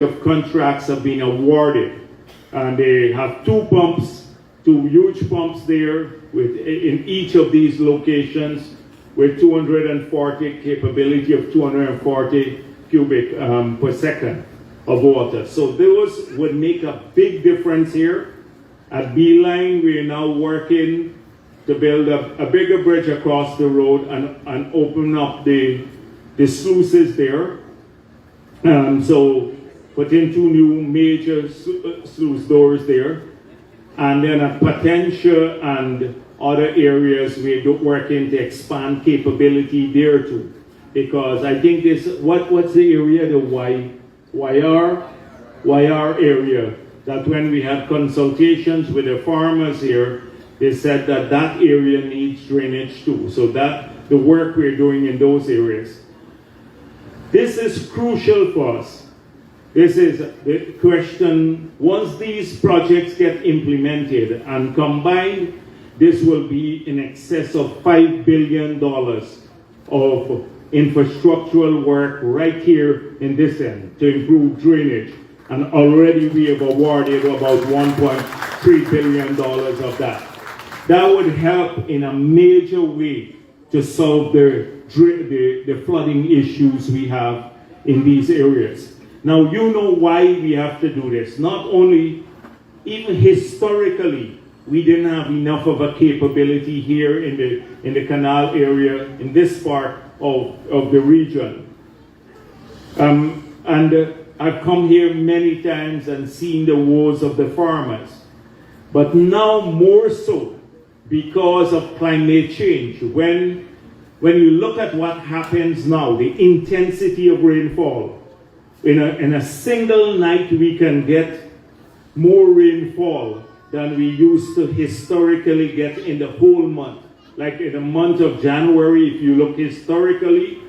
of contracts have been awarded, and they have two huge pumps there in each of these locations with 240 capability of 240 cubic per second of water. So those would make a big difference here. At Beeline, we are now working to build a bigger bridge across the road and open up the sluices there. So put in two new major sluice doors there. And then at Potentia and other areas, we're working to expand capability there too. Because I think this, what's the area, the YR area, that when we had consultations with the farmers here, they said that that area needs drainage too. So that the work we're doing in those areas. This is crucial for us. This is the question, once these projects get implemented and combined, this will be in excess of $5 billion of infrastructural work right here in this end to improve drainage. And already we have awarded about $1.3 billion of that. That would help in a major way to solve the flooding issues we have in these areas. Now, you know why we have to do this. Not only, even historically, we didn't have enough of a capability here in the Canal area, in this part of the region. I've come here many times and seen the woes of the farmers. But now more so because of climate change. When you look at what happens now, the intensity of rainfall, in a single night we can get more rainfall than we used to historically get in the whole month. Like in the month of January, if you look historically,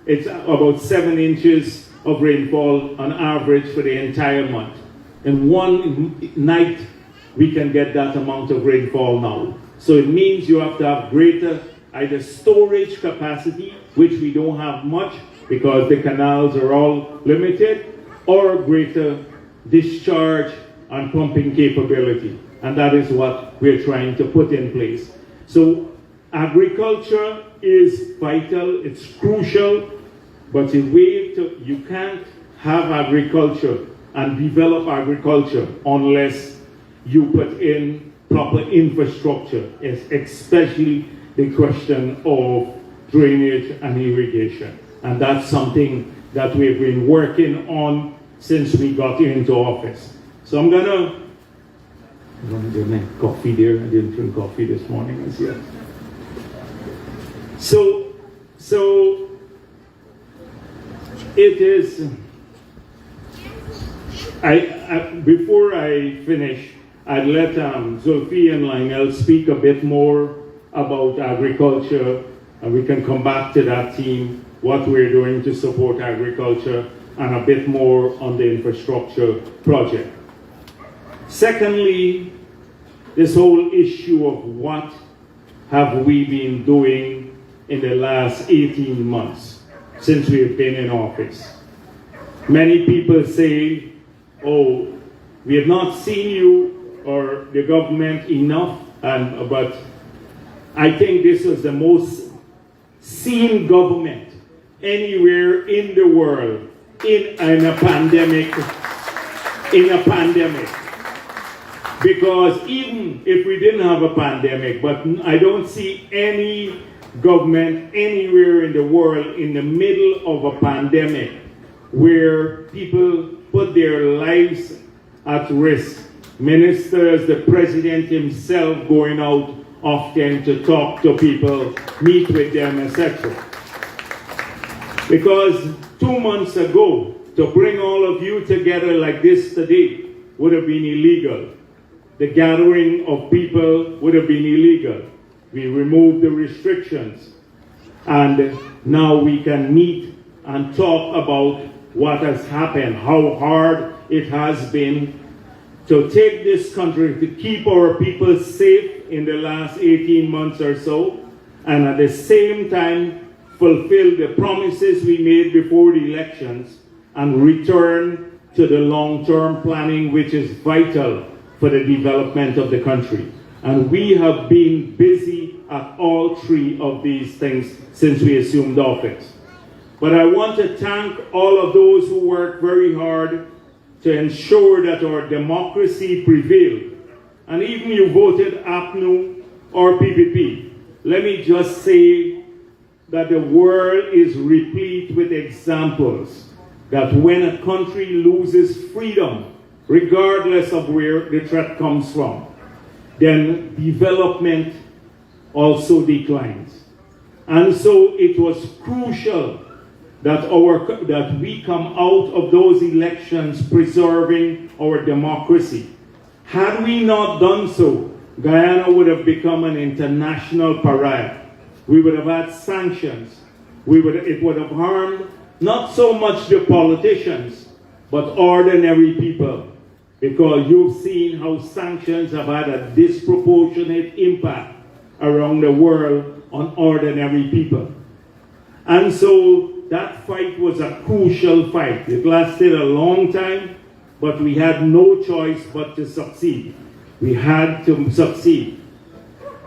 it's about 7 inches of rainfall on average for the entire month. In one night, we can get that amount of rainfall now. So it means you have to have greater either storage capacity, which we don't have much because the canals are all limited, or greater discharge and pumping capability. And that is what we're trying to put in place. So agriculture is vital, it's crucial, but you can't have agriculture and develop agriculture unless you put in proper infrastructure, especially the question of drainage and irrigation. And that's something that we've been working on since we got into office. So I'm gonna get my coffee there. I didn't drink coffee this morning as yet. So it is, before I finish, I'd let Zulfi and Lionel speak a bit more about agriculture, and we can come back to that theme, what we're doing to support agriculture, and a bit more on the infrastructure project. Secondly, this whole issue of what have we been doing in the last 18 months since we've been in office. Many people say, oh, we have not seen you or the government enough, but I think this was the most seen government anywhere in the world in a pandemic. Because even if we didn't have a pandemic, but I don't see any government anywhere in the world in the middle of a pandemic where people put their lives at risk. Ministers, the president himself going out often to talk to people, meet with them, etc. Because 2 months ago, to bring all of you together like this today would have been illegal. The gathering of people would have been illegal. We removed the restrictions. And now we can meet and talk about what has happened, how hard it has been to take this country, to keep our people safe in the last 18 months or so, and at the same time fulfill the promises we made before the elections and return to the long-term planning, which is vital for the development of the country. And we have been busy at all three of these things since we assumed office. But I want to thank all of those who worked very hard to ensure that our democracy prevailed. And even you voted APNU or PPP. Let me just say that the world is replete with examples that when a country loses freedom, regardless of where the threat comes from, then development also declines. And so it was crucial that we come out of those elections preserving our democracy. Had we not done so, Guyana would have become an international pariah. We would have had sanctions. It would have harmed not so much the politicians, but ordinary people. Because you've seen how sanctions have had a disproportionate impact around the world on ordinary people. And so that fight was a crucial fight. It lasted a long time, but we had no choice but to succeed. We had to succeed.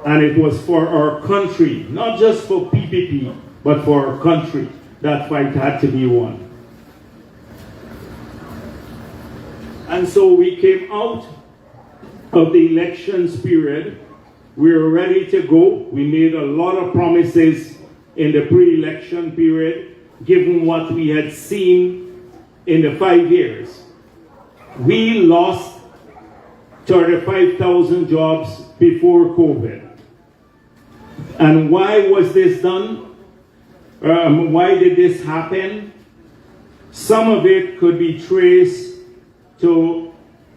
And it was for our country, not just for PPP, but for our country. That fight had to be won. And so we came out of the elections period. We were ready to go. We made a lot of promises in the pre-election period, given what we had seen in the 5 years. We lost 35,000 jobs before COVID. And why was this done? Why did this happen? Some of it could be traced to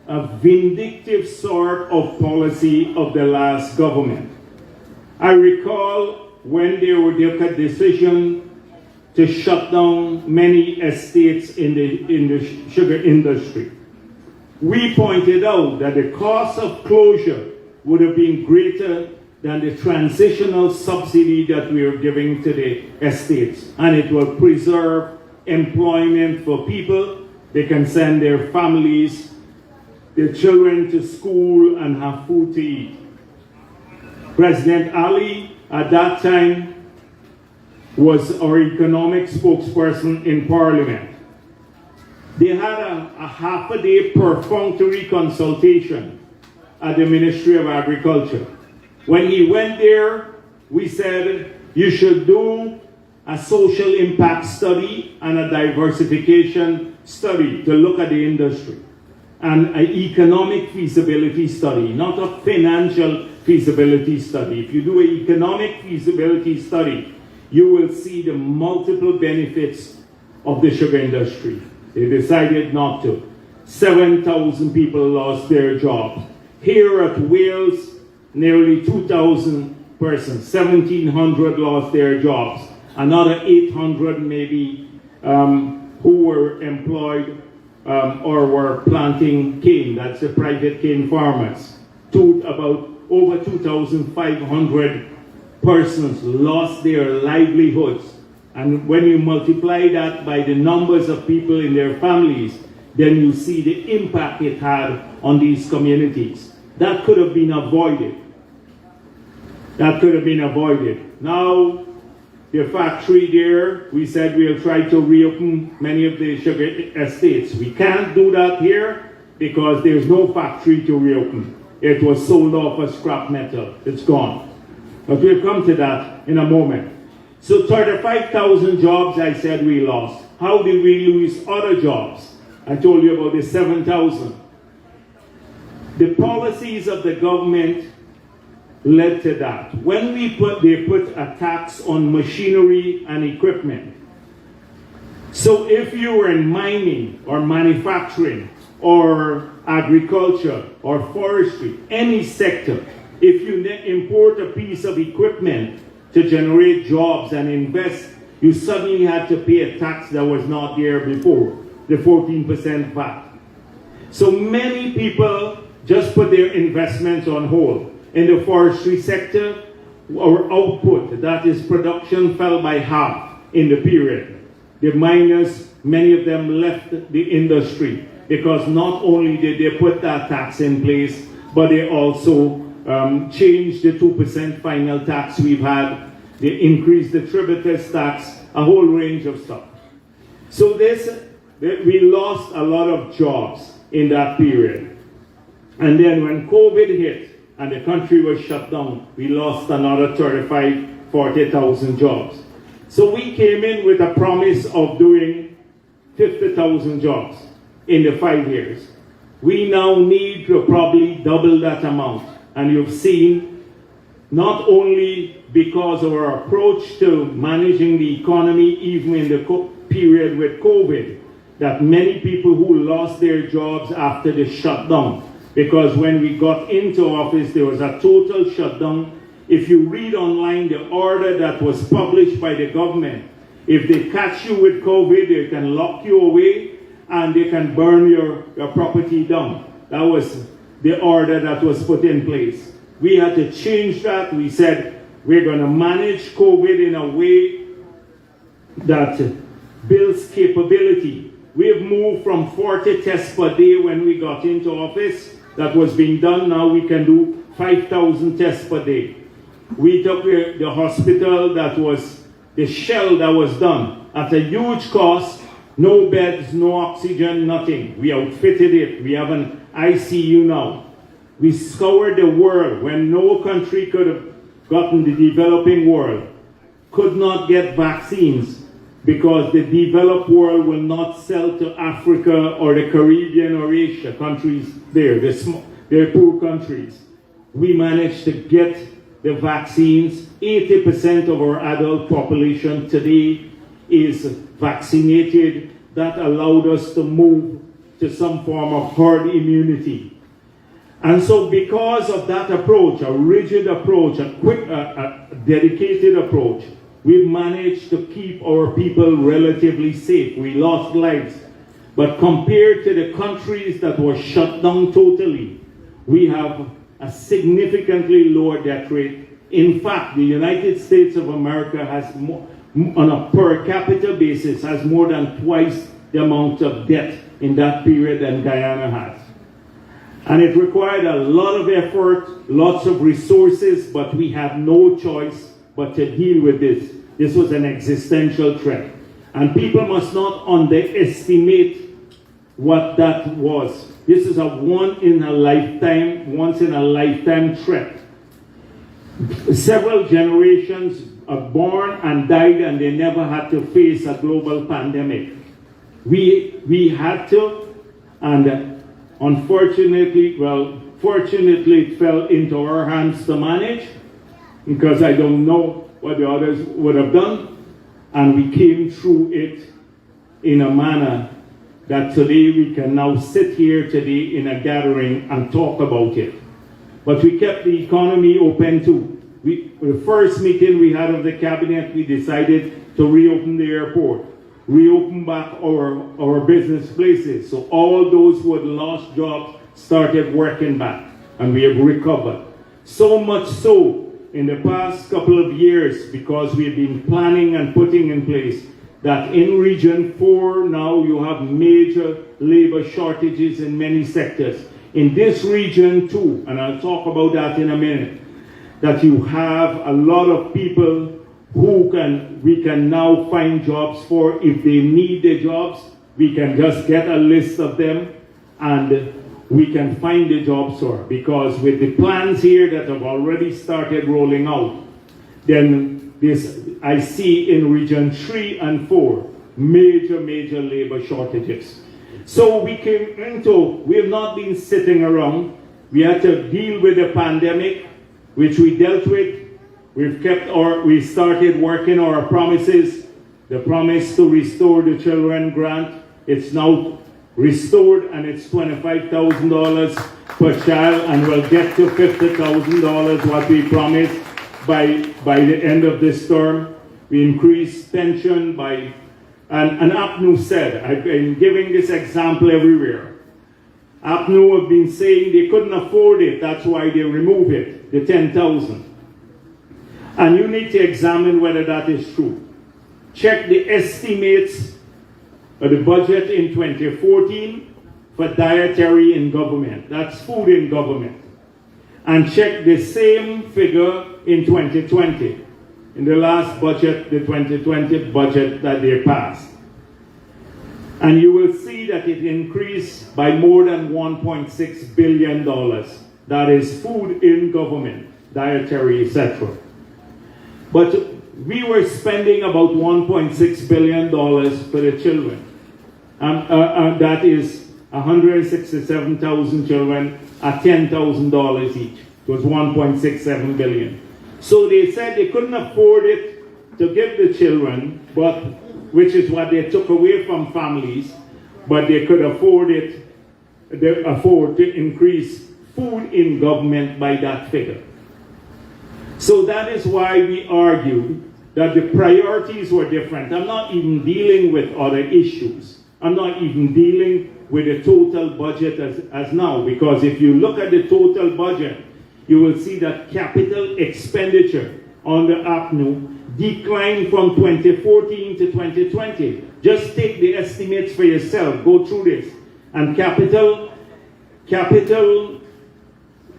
a vindictive sort of policy of the last government. I recall when they would make a decision to shut down many estates in the sugar industry. We pointed out that the cost of closure would have been greater than the transitional subsidy that we are giving to the estates. And it will preserve employment for people. They can send their families, their children to school and have food to eat. President Ali, at that time, was our economic spokesperson in Parliament. They had a half-a-day perfunctory consultation at the Ministry of Agriculture. When he went there, we said, you should do a social impact study and a diversification study to look at the industry. And an economic feasibility study, not a financial feasibility study. If you do an economic feasibility study, you will see the multiple benefits of the sugar industry. They decided not to. 7,000 people lost their jobs. Here at Wales, nearly 2,000 persons, 1,700 lost their jobs. Another 800 maybe who were employed or were planting cane. That's the private cane farmers. About over 2,500 persons lost their livelihoods. And when you multiply that by the numbers of people in their families, then you see the impact it had on these communities. That could have been avoided. That could have been avoided. Now, the factory there, we said we'll try to reopen many of the sugar estates. We can't do that here because there's no factory to reopen. It was sold off as scrap metal. It's gone. But we'll come to that in a moment. So 35,000 jobs, I said we lost. How did we lose other jobs? I told you about the 7,000. The policies of the government led to that. When they put a tax on machinery and equipment. So if you were in mining or manufacturing or agriculture or forestry, any sector, if you import a piece of equipment to generate jobs and invest, you suddenly had to pay a tax that was not there before, the 14% VAT. So many people just put their investments on hold. In the forestry sector, our output, that is production, fell by half in the period. The miners, many of them left the industry. because not only did they put that tax in place, but they also changed the 2% final tax we've had. They increased the tributous tax, a whole range of stuff. So we lost a lot of jobs in that period. And then when COVID hit and the country was shut down, we lost another 40,000 jobs. So we came in with a promise of doing 50,000 jobs in the 5 years. We now need to probably double that amount. And you've seen, not only because of our approach to managing the economy, even in the period with COVID, that many people who lost their jobs after the shutdown, because when we got into office, there was a total shutdown. If you read online the order that was published by the government, if they catch you with COVID, they can lock you away and they can burn your property down. That was the order that was put in place. We had to change that. We said we're going to manage COVID in a way that builds capability. We have moved from 40 tests per day when we got into office. That was being done. Now we can do 5,000 tests per day. We took the hospital that was the shell that was done at a huge cost, no beds, no oxygen, nothing. We outfitted it. We have an ICU now. We scoured the world when no country could have gotten, the developing world could not get vaccines because the developed world will not sell to Africa or the Caribbean or Asia countries there, they're poor countries. We managed to get the vaccines. 80% of our adult population today is vaccinated. That allowed us to move to some form of herd immunity. And so because of that approach, a rigid approach, a dedicated approach, we've managed to keep our people relatively safe. We lost lives. But compared to the countries that were shut down totally, we have a significantly lower death rate. In fact, the United States of America has, on a per capita basis, has more than twice the amount of death in that period than Guyana has. And it required a lot of effort, lots of resources, but we had no choice but to deal with this. This was an existential threat. And people must not underestimate what that was. This is a once in a lifetime threat. Several generations are born and died and they never had to face a global pandemic. We had to, and unfortunately, fortunately it fell into our hands to manage, because I don't know what the others would have done, and we came through it in a manner that today we can now sit here today in a gathering and talk about it. But we kept the economy open too. The first meeting we had of the cabinet, we decided to reopen the airport, reopen back our business places. So all those who had lost jobs started working back, and we have recovered. So much so in the past couple of years, because we've been planning and putting in place, that in Region 4 now you have major labor shortages in many sectors. In this region too, and I'll talk about that in a minute, that you have a lot of people who we can now find jobs for. If they need the jobs, we can just get a list of them and we can find the jobs for. Because with the plans here that have already started rolling out, then I see in Region 3 and 4 major labor shortages. So we have not been sitting around. We had to deal with the pandemic, which we dealt with. We started working our promises. The promise to restore the children grant, it's now restored, and it's $25,000 per child, and we'll get to $50,000, what we promised by the end of this term. We increased pension by, and APNU said, I've been giving this example everywhere. APNU have been saying they couldn't afford it, that's why they remove it, the 10,000. And you need to examine whether that is true. Check the estimates of the budget in 2014 for dietary in government. That's food in government. And check the same figure in 2020, in the last budget, the 2020 budget that they passed. And you will see that it increased by more than $1.6 billion. That is food in government, dietary, etc. But we were spending about $1.6 billion for the children. That is 167,000 children at $10,000 each. It was 1.67 billion. So they said they couldn't afford it to give the children, but which is what they took away from families, but they could afford it. They afford to increase food in government by that figure. So that is why we argued that the priorities were different. I'm not even dealing with other issues. I'm not even dealing with the total budget as now, because if you look at the total budget, you will see that capital expenditure on the APNU declined from 2014 to 2020. Just take the estimates for yourself, go through this. And capital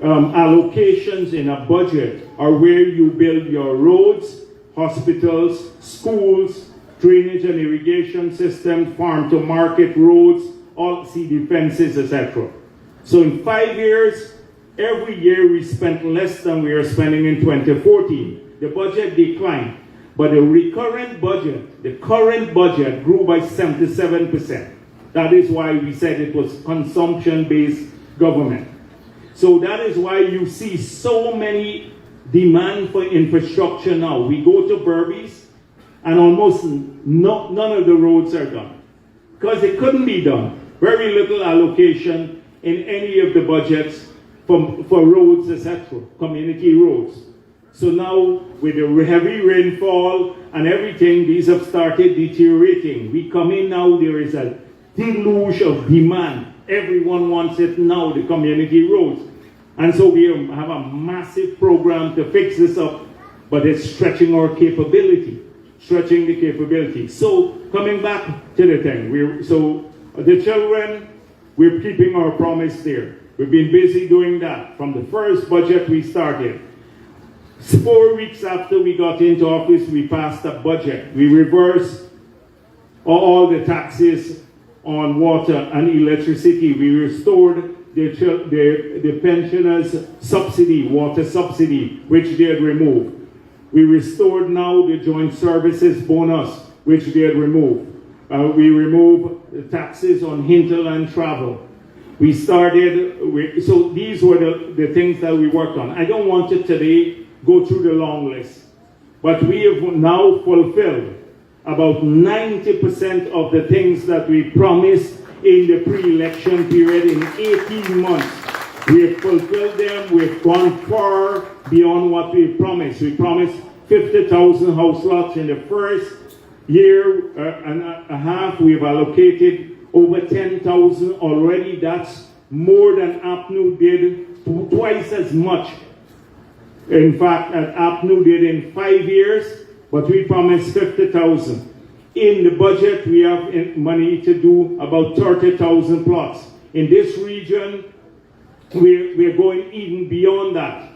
allocations in a budget are where you build your roads, hospitals, schools, drainage and irrigation systems, farm to market roads, all sea defenses, etc. So in 5 years, every year we spent less than we were spending in 2014. The budget declined, but the recurrent budget, the current budget grew by 77%. That is why we said it was consumption-based government. So that is why you see so many demand for infrastructure now. We go to Berbice and almost none of the roads are done because it couldn't be done. Very little allocation in any of the budgets for roads, etc., community roads. So now with the heavy rainfall and everything, these have started deteriorating. We come in now, there is a deluge of demand. Everyone wants it now, the community roads. And so we have a massive program to fix this up, but it's stretching our capability, stretching the capability. So coming back to the thing, so the children, we're keeping our promise there. We've been busy doing that. From the first budget we started. 4 weeks after we got into office, we passed a budget. We reversed all the taxes on water and electricity. We restored the pensioners' subsidy, water subsidy, which they had removed. We restored now the joint services bonus, which they had removed. We removed the taxes on hinterland travel. We started, so these were the things that we worked on. I don't want to today go through the long list, but we have now fulfilled about 90% of the things that we promised in the pre-election period in 18 months. We have fulfilled them. We've gone far beyond what we promised. We promised 50,000 house lots in the first year and a half. We've allocated over 10,000 already. That's more than APNU did, twice as much. In fact, APNU did in 5 years, but we promised 50,000. In the budget, we have money to do about 30,000 plots. In this region, we're going even beyond that.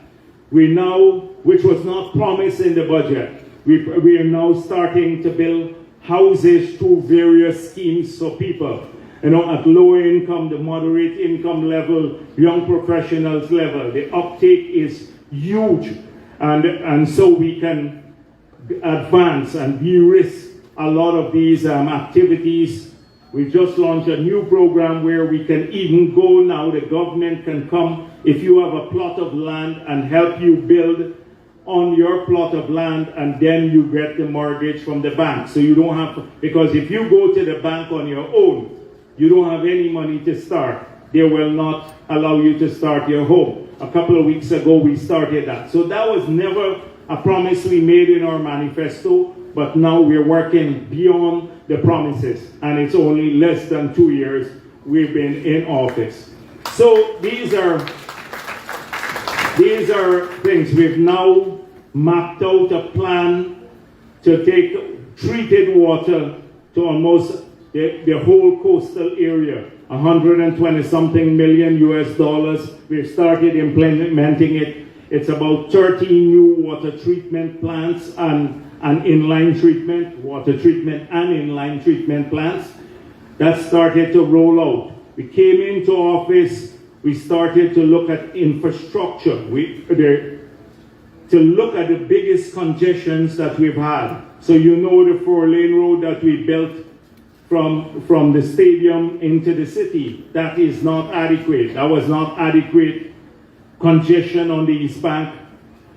We now, which was not promised in the budget, we are now starting to build houses through various schemes for people. You know, at lower income, the moderate income level, young professionals level, the uptake is huge. And so we can advance and de-risk a lot of these activities. We just launched a new program where we can even go now, the government can come if you have a plot of land and help you build on your plot of land, and then you get the mortgage from the bank. So you don't have to, because if you go to the bank on your own, you don't have any money to start. They will not allow you to start your home. A couple of weeks ago, we started that. So that was never a promise we made in our manifesto, but now we're working beyond the promises, and it's only less than 2 years we've been in office. So these are things. We've now mapped out a plan to take treated water to almost the whole coastal area 120 something million US dollars. We've started implementing it. It's about 13 new water treatment plants and inline treatment, water treatment and inline treatment plants. That started to roll out. We came into office, we started to look at infrastructure, to look at the biggest congestions that we've had. So you know the 4-lane road that we built from the stadium into the city. That is not adequate. That was not adequate congestion on the East Bank.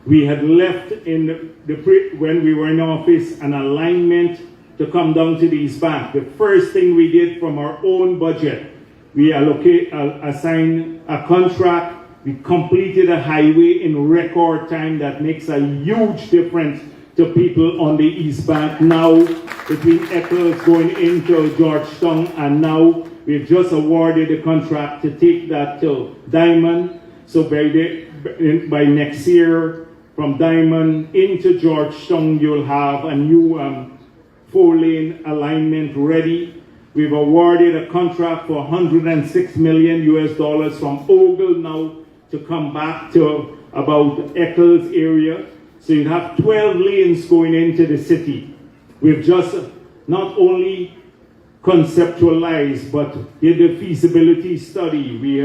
We had left when we were in office an alignment to come down to the East Bank. The first thing we did from our own budget, we assigned a contract. We completed a highway in record time that makes a huge difference to people on the East Bank now, between Eccles going into Georgetown, and now we've just awarded a contract to take that to Diamond. So by next year, from Diamond into Georgetown, you'll have a new 4-lane alignment ready. We've awarded a contract for 106 million US dollars from Ogle now to come back to about Eccles area. So you have 12 lanes going into the city. We've just not only conceptualized, but did the feasibility study. We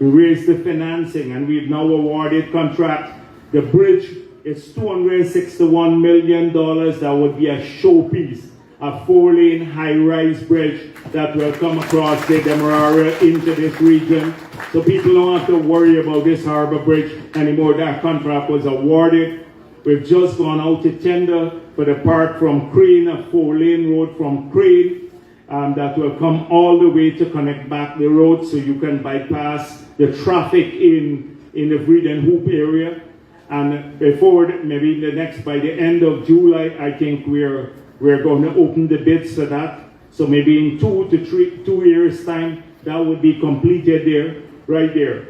raised the financing, and we've now awarded contract. The bridge is $261 million. That would be a showpiece, a 4-lane high-rise bridge that will come across the Demerara into this region. So people don't have to worry about this harbor bridge anymore. That contract was awarded. We've just gone out to tender for the part from Crane, a 4-lane road from Crane, that will come all the way to connect back the road so you can bypass the traffic in the Vreden Hoop area. And before, maybe by the end of July, I think we're going to open the bids for that. So maybe in 2 years' time, that would be completed there, right there.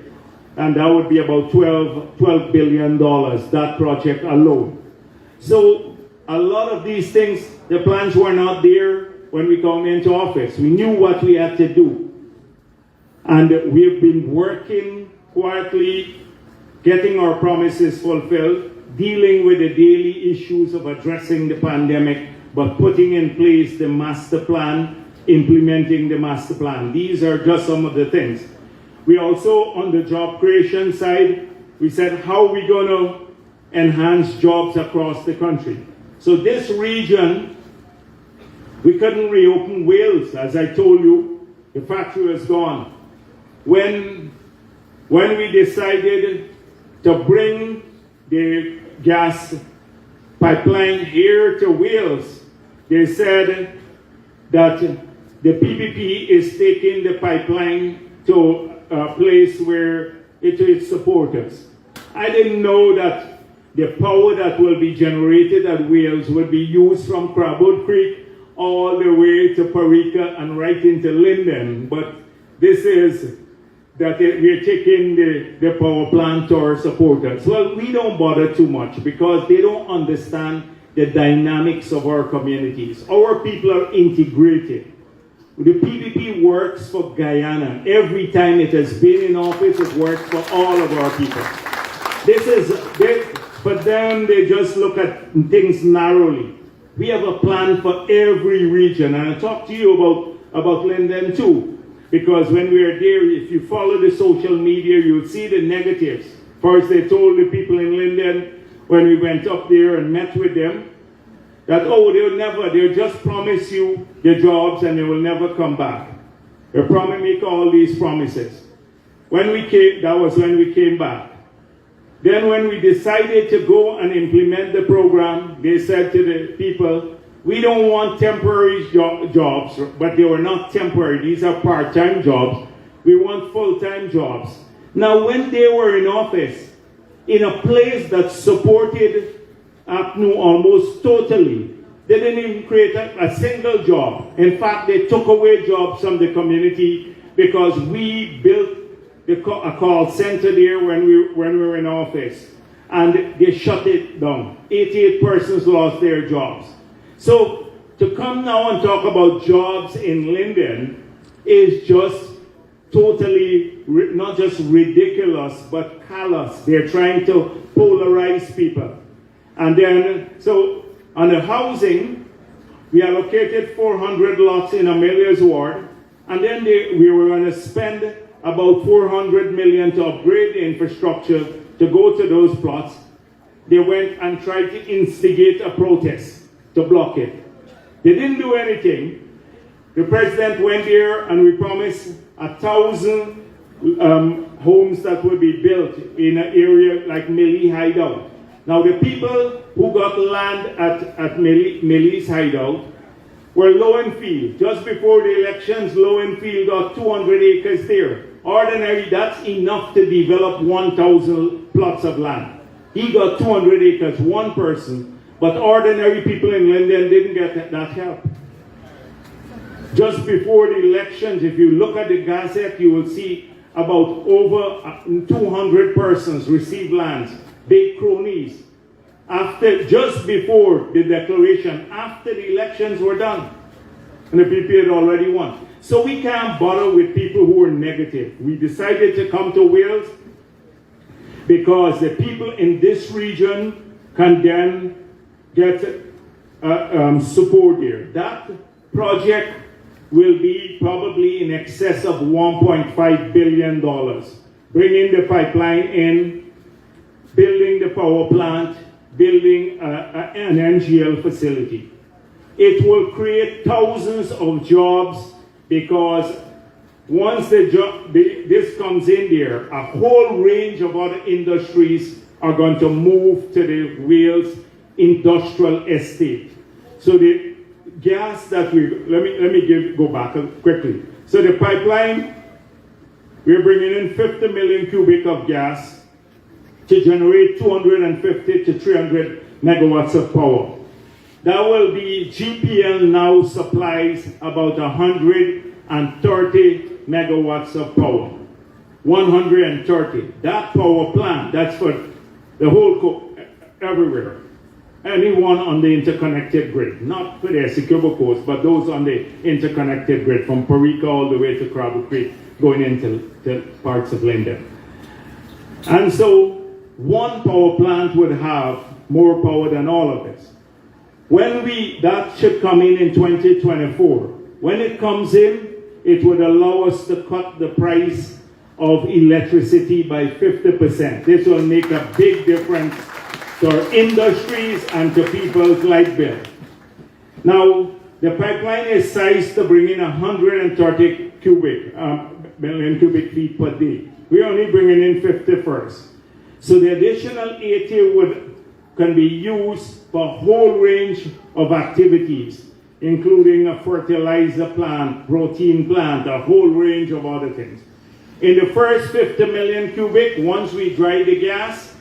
And that would be about $12 billion, that project alone. So a lot of these things, the plans were not there when we come into office. We knew what we had to do. And we've been working quietly, getting our promises fulfilled, dealing with the daily issues of addressing the pandemic, but putting in place the master plan, implementing the master plan. These are just some of the things. We also, on the job creation side, we said, how are we going to enhance jobs across the country? So this region, we couldn't reopen Wales. As I told you, the factory was gone. When we decided to bring the gas pipeline here to Wales, they said that the PPP is taking the pipeline to a place where it will support us. I didn't know that the power that will be generated at Wales will be used from Crabwood Creek all the way to Parika and right into Linden. But this is that we're taking the power plant to our supporters. Well, we don't bother too much because they don't understand the dynamics of our communities. Our people are integrated. The PPP works for Guyana. Every time it has been in office, it works for all of our people. But then they just look at things narrowly. We have a plan for every region, and I'll talk to you about Linden too. Because when we are there, if you follow the social media, you'll see the negatives. First, they told the people in Linden, when we went up there and met with them, that, they'll just promise you the jobs and they will never come back. They make all these promises. That was when we came back. Then when we decided to go and implement the program, they said to the people, we don't want temporary jobs, but they were not temporary. These are part-time jobs. We want full-time jobs. Now, when they were in office, in a place that supported APNU almost totally, they didn't even create a single job. In fact, they took away jobs from the community because we built a call center there when we were in office. And they shut it down. 88 persons lost their jobs. So to come now and talk about jobs in Linden is just totally, not just ridiculous, but callous. They're trying to polarize people. And then, so on the housing, we allocated 400 lots in Amelia's ward, and then we were going to spend about 400 million to upgrade the infrastructure to go to those plots. They went and tried to instigate a protest to block it. They didn't do anything. The president went there and we promised 1,000 homes that would be built in an area like Millie Hideout. Now the people who got land at Millie's Hideout were Lowenfield. Just before the elections, Lowenfield got 200 acres there. Ordinary, that's enough to develop 1,000 plots of land. He got 200 acres, one person, but ordinary people in Linden didn't get that help. Just before the elections, if you look at the Gazette, you will see about over 200 persons received lands, big cronies, just before the declaration, after the elections were done, and the people had already won. So we can't bother with people who are negative. We decided to come to Wales because the people in this region can then get support there. That project will be probably in excess of $1.5 billion. Bringing the pipeline in, building the power plant, building an NGL facility. It will create thousands of jobs because once this comes in there, a whole range of other industries are going to move to the Wales industrial estate. So the gas that let me go back quickly. So the pipeline, we're bringing in 50 million cubic of gas to generate 250 to 300 megawatts of power. That will be, GPL now supplies about 130 megawatts of power. 130. That power plant, that's for the whole, everywhere. Anyone on the interconnected grid, not for the Essequibo Coast, but those on the interconnected grid, from Parika all the way to Crabble Creek, going into the parts of Linden. And so, one power plant would have more power than all of this. That should come in 2024. When it comes in, it would allow us to cut the price of electricity by 50%. This will make a big difference to our industries and to people's light bill. Now, the pipeline is sized to bring in 130 million cubic feet per day. We're only bringing in 50 first. So the additional 80 can be used for a whole range of activities, including a fertilizer plant, protein plant, a whole range of other things. In the first 50 million cubic, once we dry the gas,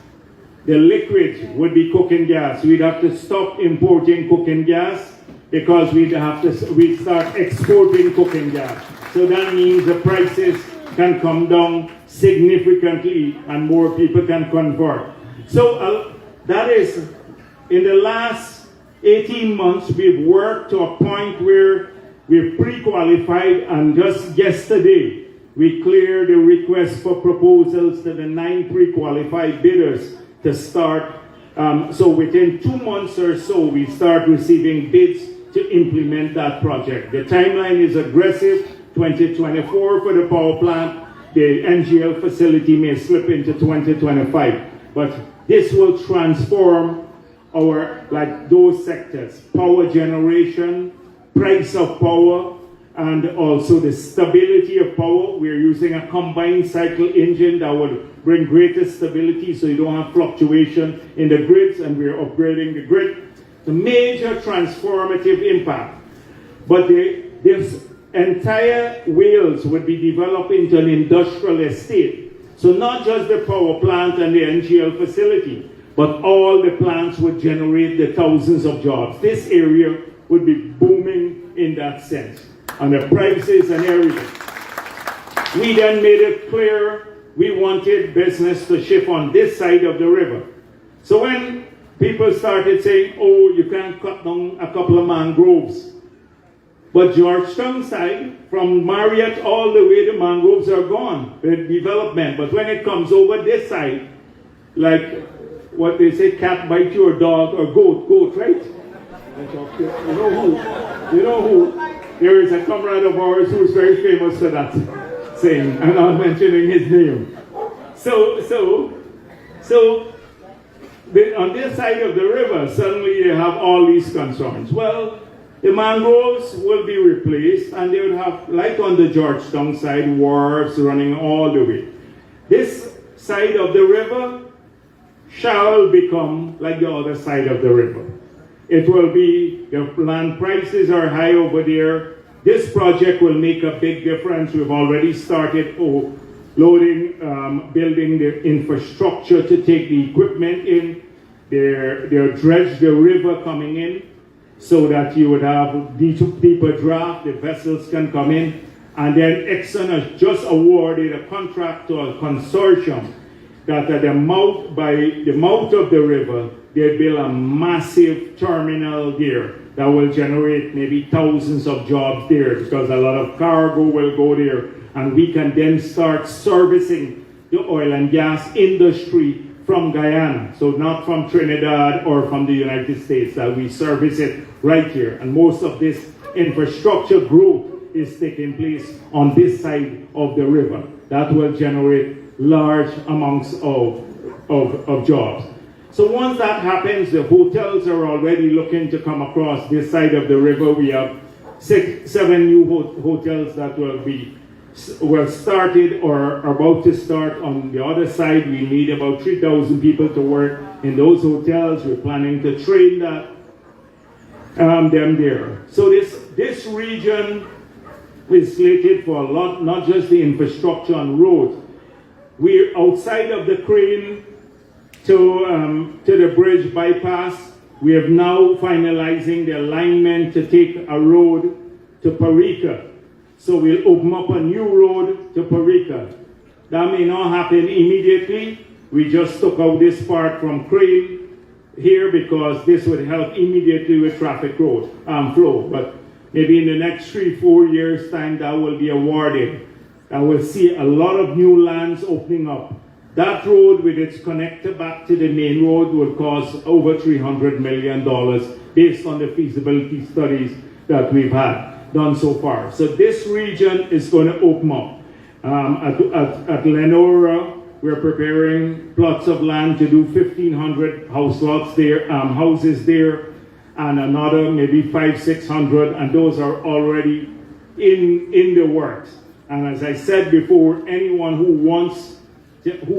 the liquid would be cooking gas. We'd have to stop importing cooking gas because we'd start exporting cooking gas. So that means the prices can come down significantly and more people can convert. So that is, in the last 18 months, we've worked to a point where we've pre-qualified, and just yesterday, we cleared the request for proposals to the 9 pre-qualified bidders to start. So within 2 months or so, we start receiving bids to implement that project. The timeline is aggressive, 2024 for the power plant. The NGL facility may slip into 2025. But this will transform those sectors: power generation, price of power, and also the stability of power. We're using a combined cycle engine that would bring greater stability so you don't have fluctuation in the grids, and we're upgrading the grid. The major transformative impact. But this entire Wales would be developed into an industrial estate. So not just the power plant and the NGL facility, but all the plants would generate the thousands of jobs. This area would be booming in that sense, and the prices and everything. We then made it clear we wanted business to shift on this side of the river. So when people started saying, oh, you can't cut down a couple of mangroves, But Georgetown side, from Marriott all the way, the mangroves are gone, the development. But when it comes over this side, like what they say, cat bite your dog, or goat, right? You know who? There is a comrade of ours who is very famous for that saying. I'm not mentioning his name. On this side of the river, suddenly they have all these concerns. Well, the mangroves will be replaced, and they would have, like on the Georgetown side, wharves running all the way. This side of the river shall become like the other side of the river. It will be, the land prices are high over there. This project will make a big difference. We've already started building the infrastructure to take the equipment in. They'll dredge the river coming in so that you would have deeper draft, the vessels can come in. And then Exxon has just awarded a contract to a consortium that at the mouth of the river, they build a massive terminal there that will generate maybe thousands of jobs there, because a lot of cargo will go there, and we can then start servicing the oil and gas industry from Guyana, so not from Trinidad or from the United States, that we service it right here. And most of this infrastructure growth is taking place on this side of the river. That will generate large amounts of jobs. So once that happens, the hotels are already looking to come across this side of the river. We have 7 new hotels that were started or are about to start on the other side. We need about 3,000 people to work in those hotels. We're planning to train them there. So this region is slated for a lot, not just the infrastructure and roads. We're outside of the crane to the bridge bypass. We are now finalizing the alignment to take a road to Parika. So we'll open up a new road to Parika. That may not happen immediately. We just took out this part from crane here because this would help immediately with traffic flow. But maybe in the next 3-4 years' time, that will be awarded. And we'll see a lot of new lands opening up. That road with its connector back to the main road will cost over $300 million based on the feasibility studies that we've had done so far. So this region is going to open up. At Lenora, we're preparing plots of land to do 1,500 houses there, and another maybe 500-600, and those are already in the works. And as I said before, anyone who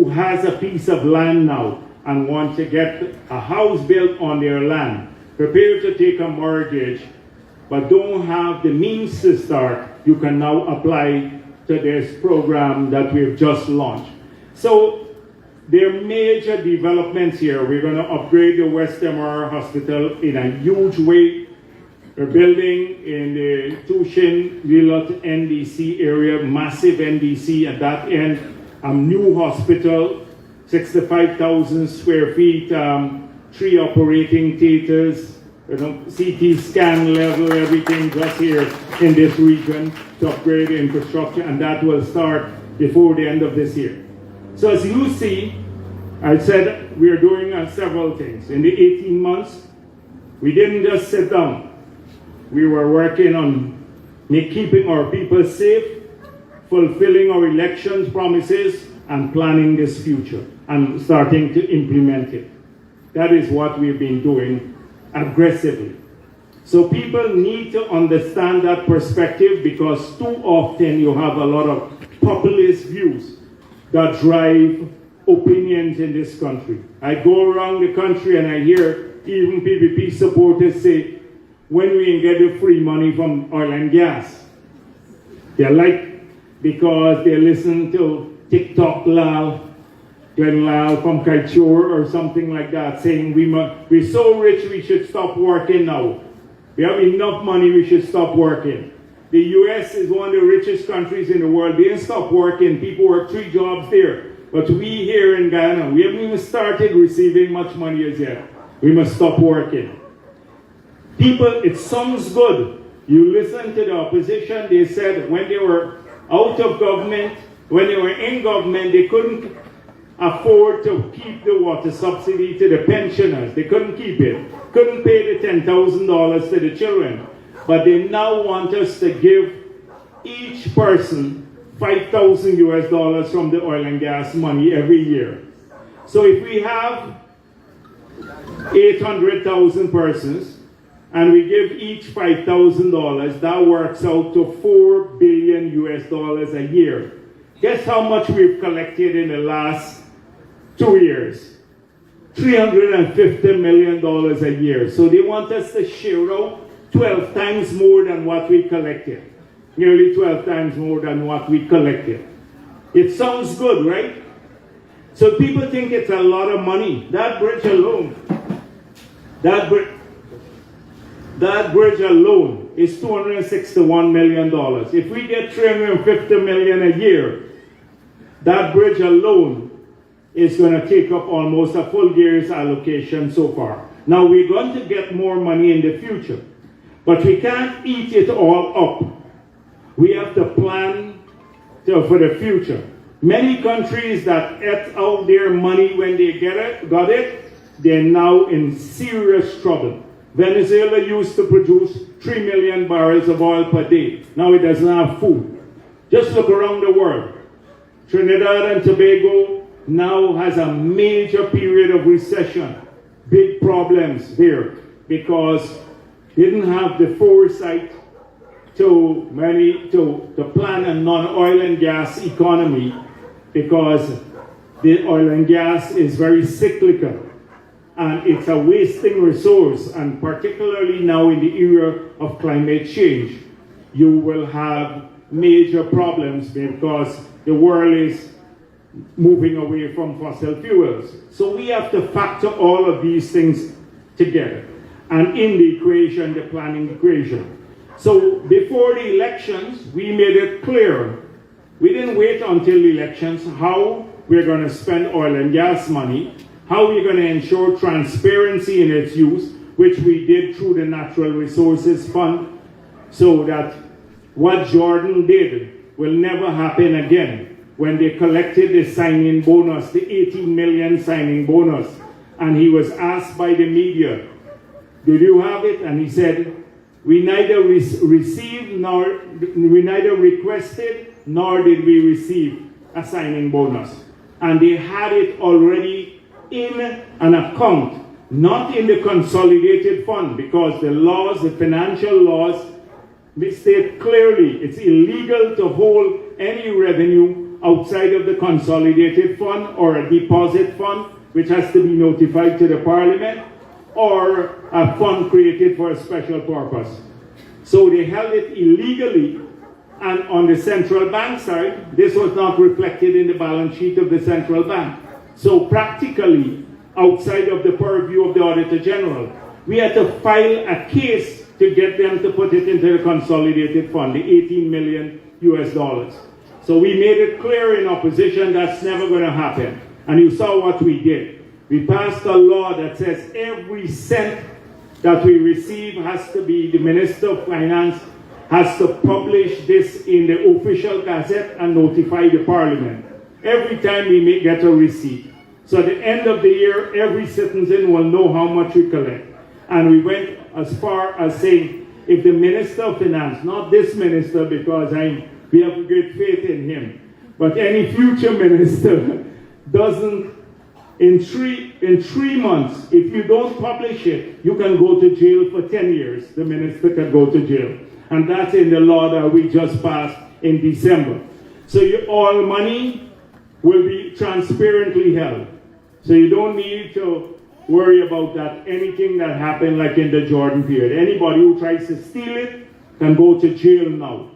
has a piece of land now and wants to get a house built on their land, prepare to take a mortgage, but don't have the means to start, you can now apply to this program that we've just launched. So there are major developments here. We're going to upgrade the West MR Hospital in a huge way. We're building in the Tushin, Lilot, NDC area, massive NDC at that end, a new hospital, 65,000 square feet, 3 operating theaters, CT scan level, everything just here in this region to upgrade the infrastructure, and that will start before the end of this year. So as you see, I said we are doing several things. In the 18 months, we didn't just sit down. We were working on keeping our people safe, fulfilling our elections promises, and planning this future, and starting to implement it. That is what we've been doing aggressively. So people need to understand that perspective, because too often you have a lot of populist views that drive opinions in this country. I go around the country and I hear even PPP supporters say, when we get the free money from oil and gas, they're like, because they listen to TikTok Lal, Glenn Lal from Kaichur or something like that, saying we're so rich we should stop working now. We have enough money, we should stop working. The US is one of the richest countries in the world. They didn't stop working. People work 3 jobs there. But we here in Guyana, we haven't even started receiving much money as yet. We must stop working. People, it sounds good You listen to the opposition, they said when they were out of government, when they were in government, they couldn't afford to keep the water subsidy to the pensioners. They couldn't keep it. Couldn't pay the $10,000 to the children. But they now want us to give each person $5,000 from the oil and gas money every year. So if we have 800,000 persons and we give each $5,000, that works out to $4 billion a year. Guess how much we've collected in the last 2 years? $350 million a year. So they want us to share out 12 times more than what we collected. Nearly 12 times more than what we collected. It sounds good, right? So people think it's a lot of money. That bridge alone, that bridge alone is $261 million. If we get $350 million a year, that bridge alone is going to take up almost a full year's allocation so far. Now we're going to get more money in the future, but we can't eat it all up. We have to plan for the future. Many countries that ate out their money when they got it, they're now in serious trouble. Venezuela used to produce 3 million barrels of oil per day. Now it doesn't have food. Just look around the world. Trinidad and Tobago now has a major period of recession. Big problems there because they didn't have the foresight to plan a non-oil and gas economy because the oil and gas is very cyclical and it's a wasting resource, and particularly now in the era of climate change, you will have major problems because the world is moving away from fossil fuels. So we have to factor all of these things together and in the equation, the planning equation. So before the elections, we made it clear. We didn't wait until the elections how we're going to spend oil and gas money, how we're going to ensure transparency in its use, which we did through the Natural Resources Fund, so that what Jordan did will never happen again. When they collected the signing bonus, the 18 million signing bonus, and he was asked by the media, did you have it? And he said, we neither requested nor did we receive a signing bonus. And they had it already in an account, not in the consolidated fund, because the laws, the financial laws, state clearly it's illegal to hold any revenue outside of the consolidated fund or a deposit fund, which has to be notified to the parliament, or a fund created for a special purpose. So they held it illegally, and on the central bank side, this was not reflected in the balance sheet of the central bank. So practically, outside of the purview of the Auditor General, we had to file a case to get them to put it into the consolidated fund, the 18 million US dollars. So we made it clear in opposition that's never going to happen. And you saw what we did. We passed a law that says every cent that we receive has to be, the Minister of Finance has to publish this in the official gazette and notify the Parliament every time we get a receipt. So at the end of the year, every citizen will know how much we collect. And we went as far as saying, if the Minister of Finance, not this minister because we have great faith in him, but any future minister doesn't, in three months, if you don't publish it, you can go to jail for 10 years. The minister can go to jail. And that's in the law that we just passed in December. So all money will be transparently held. So you don't need to worry about that, anything that happened like in the Jordan period. Anybody who tries to steal it can go to jail now,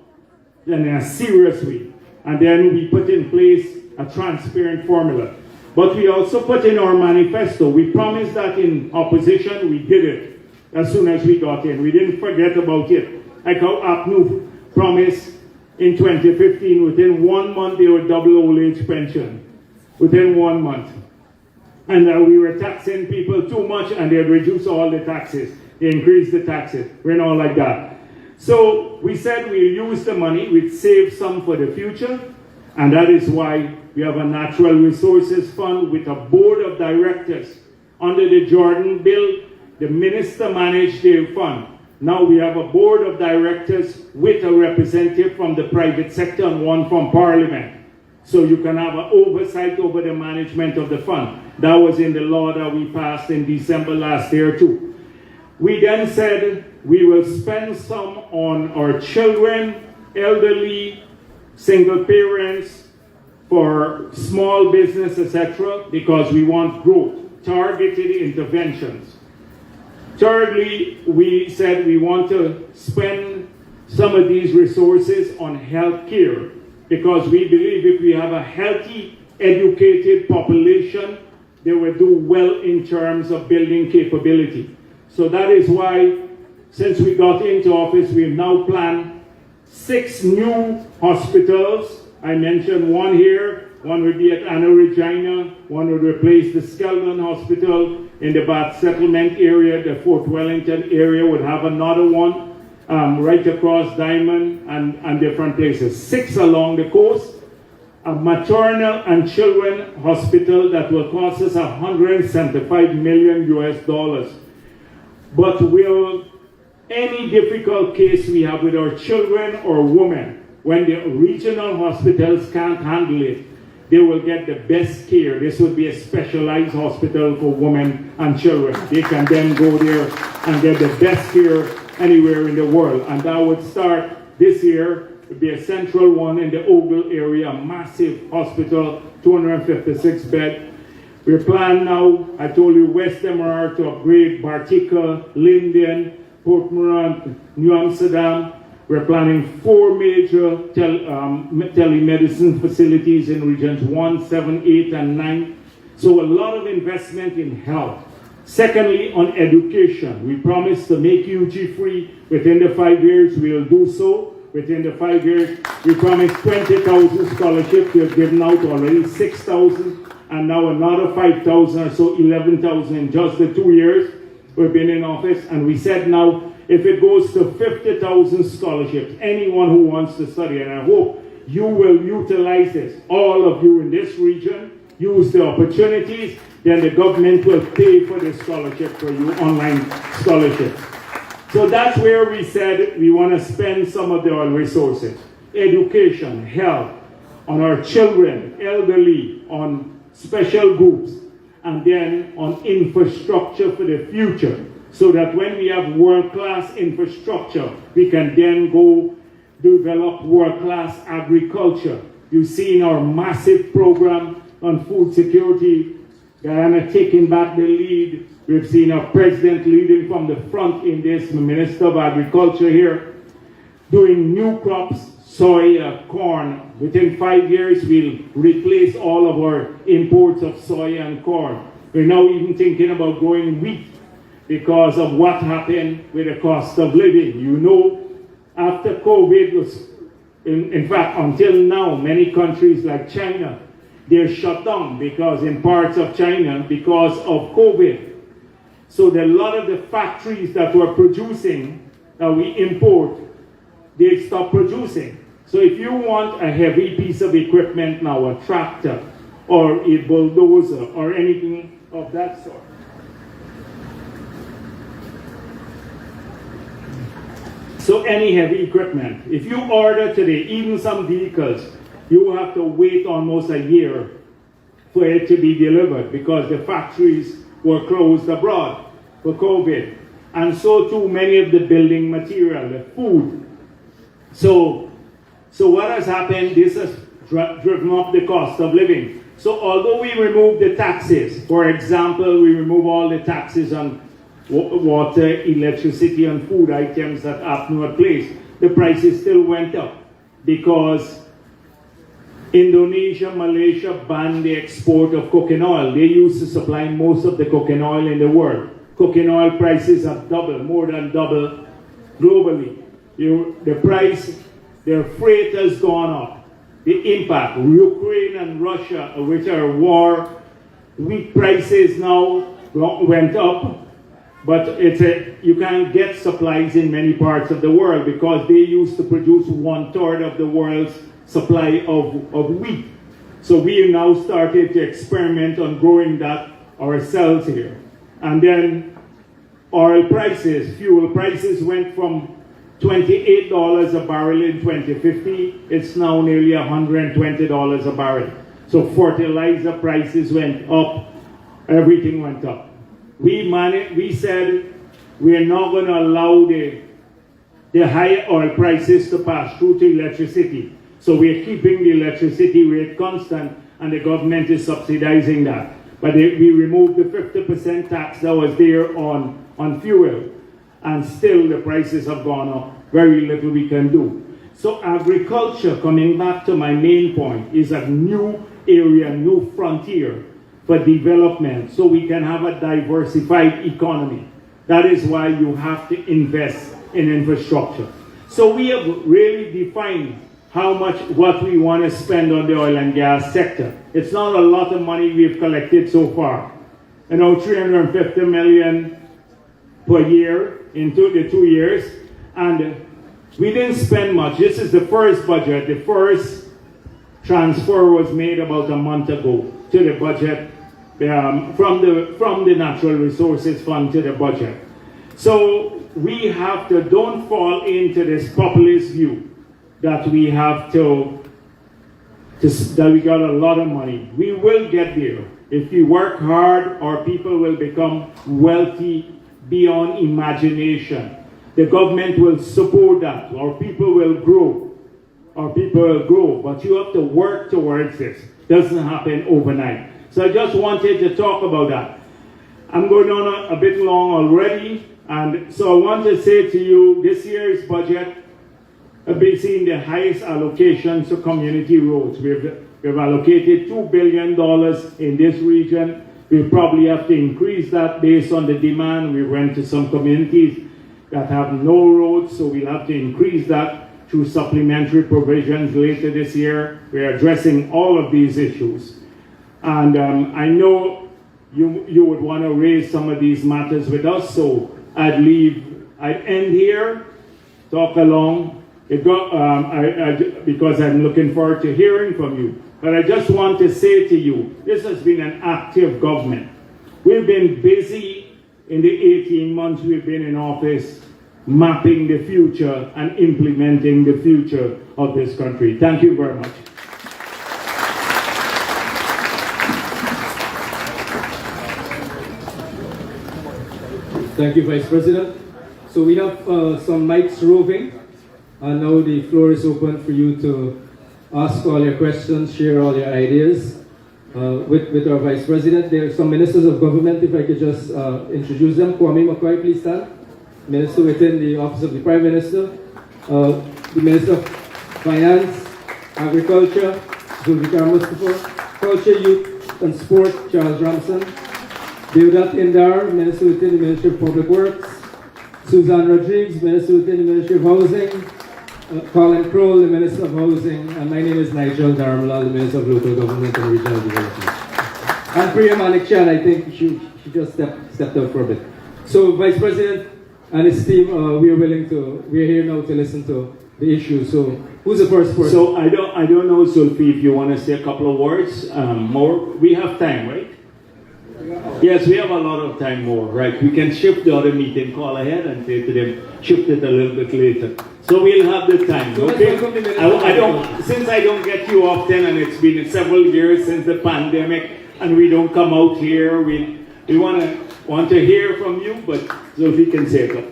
in a serious way. And then we put in place a transparent formula. But we also put in our manifesto. We promised that in opposition, we did it as soon as we got in. We didn't forget about it. Like how APNU promised in 2015, within 1 month they would double old age pension. Within 1 month. And we were taxing people too much and they'd reduce all the taxes. They increased the taxes. We're not like that. So we said we'll use the money, we'd save some for the future, and that is why we have a natural resources fund with a board of directors. Under the Jordan bill, the minister managed the fund. Now we have a board of directors with a representative from the private sector and one from Parliament. So you can have an oversight over the management of the fund. That was in the law that we passed in December last year too. We then said we will spend some on our children, elderly, single parents, for small business, etc., because we want growth, targeted interventions. Thirdly, we said we want to spend some of these resources on health care, because we believe if we have a healthy, educated population, they will do well in terms of building capability. So that is why, since we got into office, we've now planned 6 new hospitals. I mentioned one here. One would be at Anna Regina. One would replace the Skeldon Hospital in the Bath Settlement area. The Fort Wellington area would have another one right across Diamond and different places. 6 along the coast. A maternal and children hospital that will cost us $175 million US. But will any difficult case we have with our children or women, when the regional hospitals can't handle it, they will get the best care. This would be a specialized hospital for women and children. They can then go there and get the best care anywhere in the world. And that would start this year. It would be a central one in the Ogle area, a massive hospital, 256 bed. We're planning now, I told you, West Demerara to upgrade Bartica, Linden, Port Morant, New Amsterdam. We're planning 4 major telemedicine facilities in regions 1, 7, 8, and 9. So a lot of investment in health. Secondly, on education. We promised to make UG free within the 5 years. We'll do so within the 5 years. We promised 20,000 scholarships. We have given out already 6,000. And now another 5,000 or so, 11,000 in just the 2 years we've been in office. And we said now, if it goes to 50,000 scholarships, anyone who wants to study, and I hope you will utilize this, all of you in this region, use the opportunities, then the government will pay for the scholarship for you, online scholarships. So that's where we said we want to spend some of the resources. Education, health, on our children, elderly, on special groups, and then on infrastructure for the future, so that when we have world-class infrastructure, we can then go develop world-class agriculture. You've seen our massive program on food security, Guyana taking back the lead. We've seen our president leading from the front in this, the Minister of Agriculture here, doing new crops, soy, corn. Within 5 years, we'll replace all of our imports of soy and corn. We're now even thinking about growing wheat because of what happened with the cost of living. You know, after COVID was, in fact, until now, many countries like China, they're shut down because in parts of China because of COVID. So a lot of the factories that were producing, that we import, they stopped producing. So if you want a heavy piece of equipment now, a tractor or a bulldozer or anything of that sort, so any heavy equipment, if you order today, even some vehicles, you have to wait almost a year for it to be delivered because the factories were closed abroad for COVID. And so too many of the building material, the food. So what has happened, this has driven up the cost of living. So although we remove the taxes, for example, we remove all the taxes on water, electricity, and food items that Apnoa placed, the prices still went up because Indonesia, Malaysia banned the export of coconut oil. They used to supply most of the coconut oil in the world. Coconut oil prices have doubled, more than doubled globally. The price, their freight has gone up. The impact, Ukraine and Russia, which are war, wheat prices now went up. but you can't get supplies in many parts of the world because they used to produce 1/3 of the world's supply of wheat. So we now started to experiment on growing that ourselves here. And then oil prices, fuel prices went from $28 a barrel in 2050. It's now nearly $120 a barrel. So fertilizer prices went up, everything went up. We said we are not going to allow the high oil prices to pass through to electricity. So we are keeping the electricity rate constant, and the government is subsidizing that. But we removed the 50% tax that was there on fuel, and still the prices have gone up. Very little we can do. So agriculture, coming back to my main point, is a new area, new frontier for development, so we can have a diversified economy. That is why you have to invest in infrastructure. So we have really defined what we want to spend on the oil and gas sector. It's not a lot of money we've collected so far. You know, $350 million per year into the 2 years, and we didn't spend much. This is the first budget. The first transfer was made about a month ago to the budget, from the Natural Resources Fund to the budget. So we have to, don't fall into this populist view that we have that we got a lot of money. We will get there. If we work hard, our people will become wealthy beyond imagination. The government will support that. Our people will grow. Our people will grow. But you have to work towards this. It doesn't happen overnight. So I just wanted to talk about that. I'm going on a bit long already. And so I want to say to you, this year's budget have been seeing the highest allocations to community roads. We've allocated $2 billion in this region. We probably have to increase that based on the demand. We went to some communities that have no roads, so we'll have to increase that through supplementary provisions later this year. We're addressing all of these issues. And I know you would want to raise some of these matters with us, so I'd end here, talk along, because I'm looking forward to hearing from you. But I just want to say to you, this has been an active government. We've been busy in the 18 months we've been in office, mapping the future and implementing the future of this country. Thank you very much. Thank you, Vice President. So we have some mics roving, and now the floor is open for you to ask all your questions, share all your ideas with our Vice President. There are some ministers of government, if I could just introduce them. Kwame McCoy, please stand. Minister within the Office of the Prime Minister. The Minister of Finance, Agriculture, Zulfikar Mustafa. Culture, Youth and Sport, Charles Ramson. Deodat Indar, Minister within the Ministry of Public Works. Suzanne Rodriguez, Minister within the Ministry of Housing. Colin Kroll, the Minister of Housing. And my name is Nigel Dharmlal, the Minister of Local Government and Regional Development. And Priya Manik Chan, I think she just stepped out for a bit. So, Vice President and his team, we're here now to listen to the issue. So, who's the first person? So, I don't know, Zulfi, if you want to say a couple of words more. We have time, right? Yes, we have a lot of time more, right? We can shift the other meeting, call ahead and say to them, shift it a little bit later. So we'll have the time, okay? Since I don't get you often, and it's been several years since the pandemic, and we don't come out here, we want to hear from you, but so if you can say it.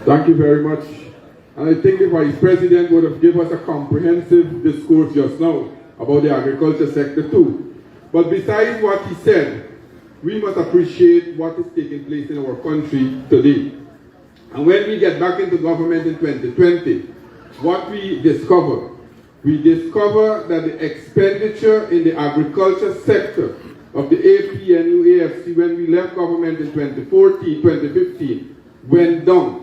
Thank you very much. And I think the Vice President would have given us a comprehensive discourse just now about the agriculture sector too. But besides what he said, we must appreciate what is taking place in our country today. And when we get back into government in 2020, what we discover that the expenditure in the agriculture sector of the APNU AFC when we left government in 2015 went down.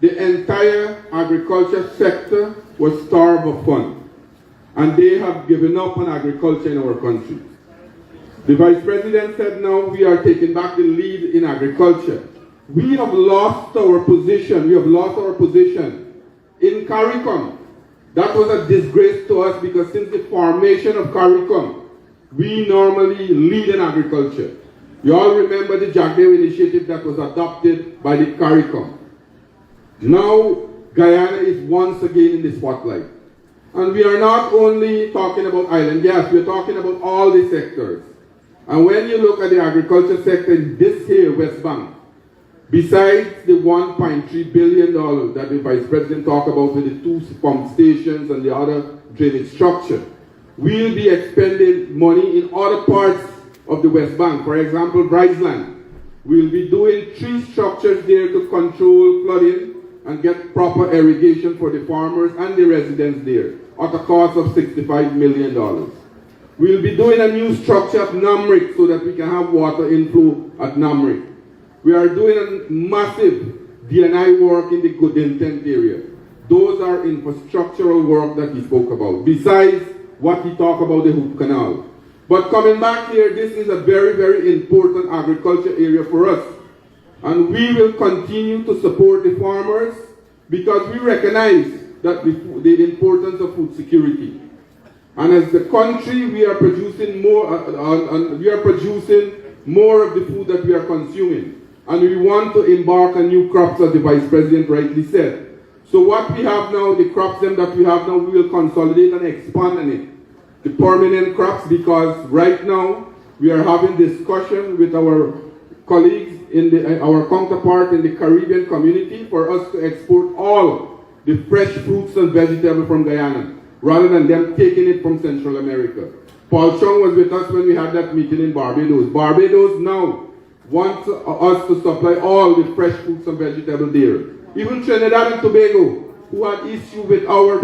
The entire agriculture sector was starved of funds. and they have given up on agriculture in our country. The Vice President said now we are taking back the lead in agriculture. We have lost our position. We have lost our position in CARICOM. That was a disgrace to us because since the formation of CARICOM, we normally lead in agriculture. You all remember the Jagdeo initiative that was adopted by the CARICOM. Now, Guyana is once again in the spotlight. And we are not only talking about island gas, we are talking about all the sectors. And when you look at the agriculture sector in this here West Bank, besides the $1.3 billion that the Vice President talked about with the 2 pump stations and the other drainage structure, we'll be expending money in other parts of the West Bank. For example, Bryceland. We'll be doing 3 structures there to control flooding and get proper irrigation for the farmers and the residents there at a cost of $65 million. We'll be doing a new structure at Namrik so that we can have water inflow at Namrik. We are doing a massive D&I work in the good intent area. Those are infrastructural work that he spoke about, besides what he talked about the Hoop Canal. But coming back here, this is a very, very important agriculture area for us. And we will continue to support the farmers because we recognize that the importance of food security. And as the country, we are producing more, more of the food that we are consuming. And we want to embark on new crops, as the Vice President rightly said. So what we have now, the crops that we have now, we will consolidate and expand on it. The permanent crops, because right now we are having discussion with our colleagues our counterpart in the Caribbean community for us to export all the fresh fruits and vegetables from Guyana, rather than them taking it from Central America. Paul Chung was with us when we had that meeting in Barbados. Barbados now wants us to supply all the fresh fruits and vegetables there. Even Trinidad and Tobago, who had issue with our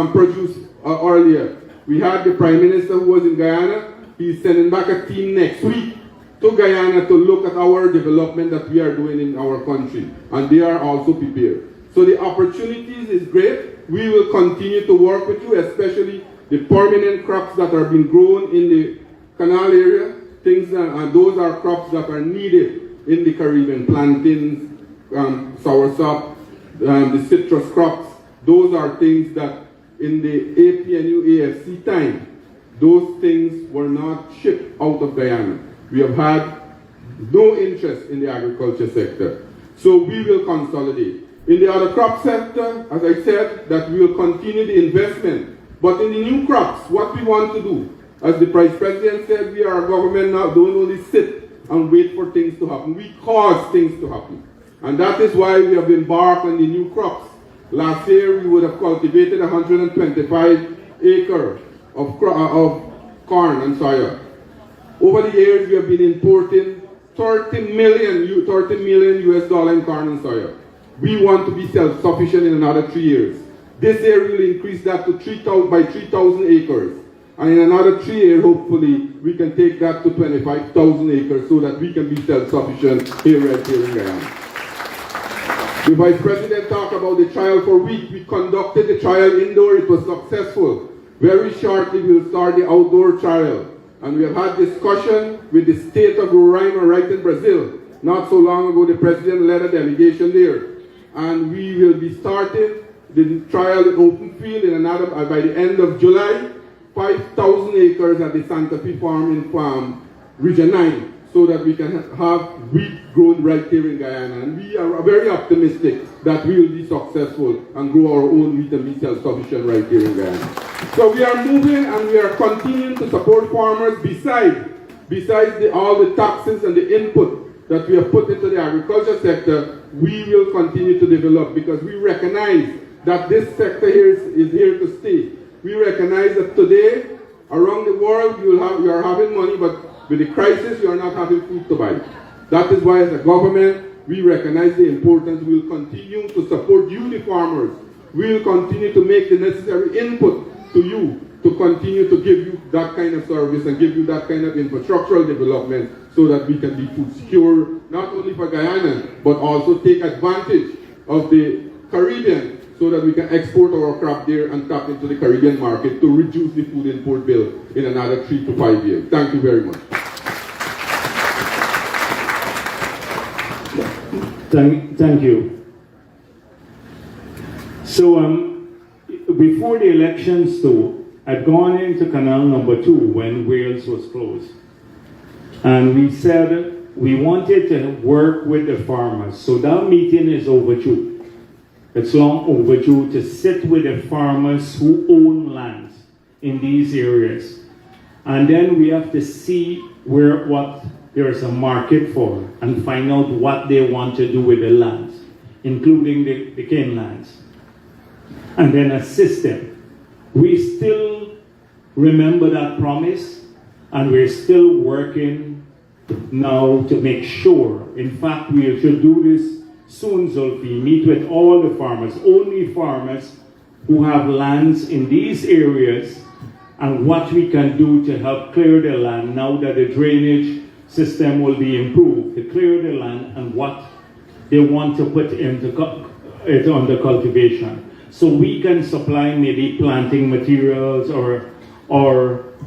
produce earlier. We had the Prime Minister who was in Guyana. He's sending back a team next week to Guyana to look at our development that we are doing in our country. And they are also prepared. So the opportunities is great. We will continue to work with you, especially the permanent crops that are being grown in the Canal area. Those are crops that are needed in the Caribbean. Plantains, soursop, the citrus crops. Those are things that in the APNU AFC time, those things were not shipped out of Guyana. We have had no interest in the agriculture sector. So we will consolidate. In the other crop sector, as I said, that we will continue the investment. But in the new crops, what we want to do, as the Vice President said, we are a government now, don't only sit and wait for things to happen. We cause things to happen. And that is why we have embarked on the new crops. Last year, we would have cultivated 125 acres of corn and soya. Over the years, we have been importing 30 million US dollar in corn and soya. We want to be self-sufficient in another 3 years. This year, we will increase that to 3,000 acres. And in another 3 years, hopefully, we can take that to 25,000 acres so that we can be self-sufficient here in Guyana. The Vice President talked about the trial for wheat. We conducted the trial indoor. It was successful. Very shortly, we will start the outdoor trial. And we have had discussion with the state of Roraima right in Brazil. Not so long ago, the President led a delegation there. And we will be starting the trial in open field by the end of July, 5,000 acres at the Santa Fe farm in Region 9. So that we can have wheat grown right here in Guyana. And we are very optimistic that we will be successful and grow our own wheat and be self-sufficient right here in Guyana. So we are moving and we are continuing to support farmers besides all the taxes and the input that we have put into the agriculture sector. We will continue to develop because we recognize that this sector here is here to stay. We recognize that today, around the world, you are having money, but with the crisis, you are not having food to buy. That is why as a government, we recognize the importance. We will continue to support you, the farmers. We will continue to make the necessary input to you to continue to give you that kind of service and give you that kind of infrastructural development so that we can be food secure, not only for Guyana, but also take advantage of the Caribbean so that we can export our crop there and tap into the Caribbean market to reduce the food import bill in another 3 to 5 years. Thank you very much. Thank you. So before the elections too, I'd gone into Canal number 2 when Wales was closed. And we said we wanted to work with the farmers. So that meeting is overdue. It's long overdue to sit with the farmers who own lands in these areas. And then we have to see what there's a market for and find out what they want to do with the lands, including the cane lands. And then assist them. We still remember that promise, and we're still working now to make sure. In fact, we should do this soon, Zulfi, meet with all the farmers, only farmers who have lands in these areas, and what we can do to help clear the land now that the drainage system will be improved, to clear the land and what they want to put into it under cultivation. So we can supply maybe planting materials or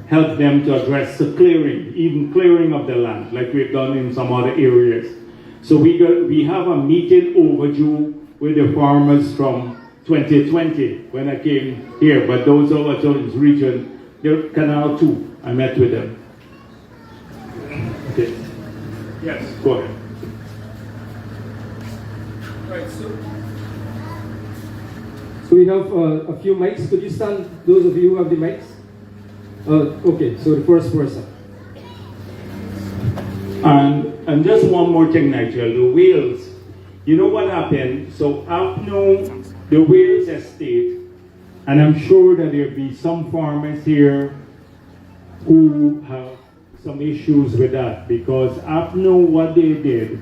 help them to address the clearing, even clearing of the land, like we've done in some other areas. So we have a meeting overdue with the farmers from 2020 when I came here, but those other regions, they're Canal 2, I met with them. Okay. Yes, go ahead. Right, so we have a few mics. Could you stand, those of you who have the mics? Okay, so the first person. And just one more thing, Nigel, the Wales. You know what happened? So Apno, the Wales estate, and I'm sure that there'll be some farmers here who have some issues with that, because Apno, what they did,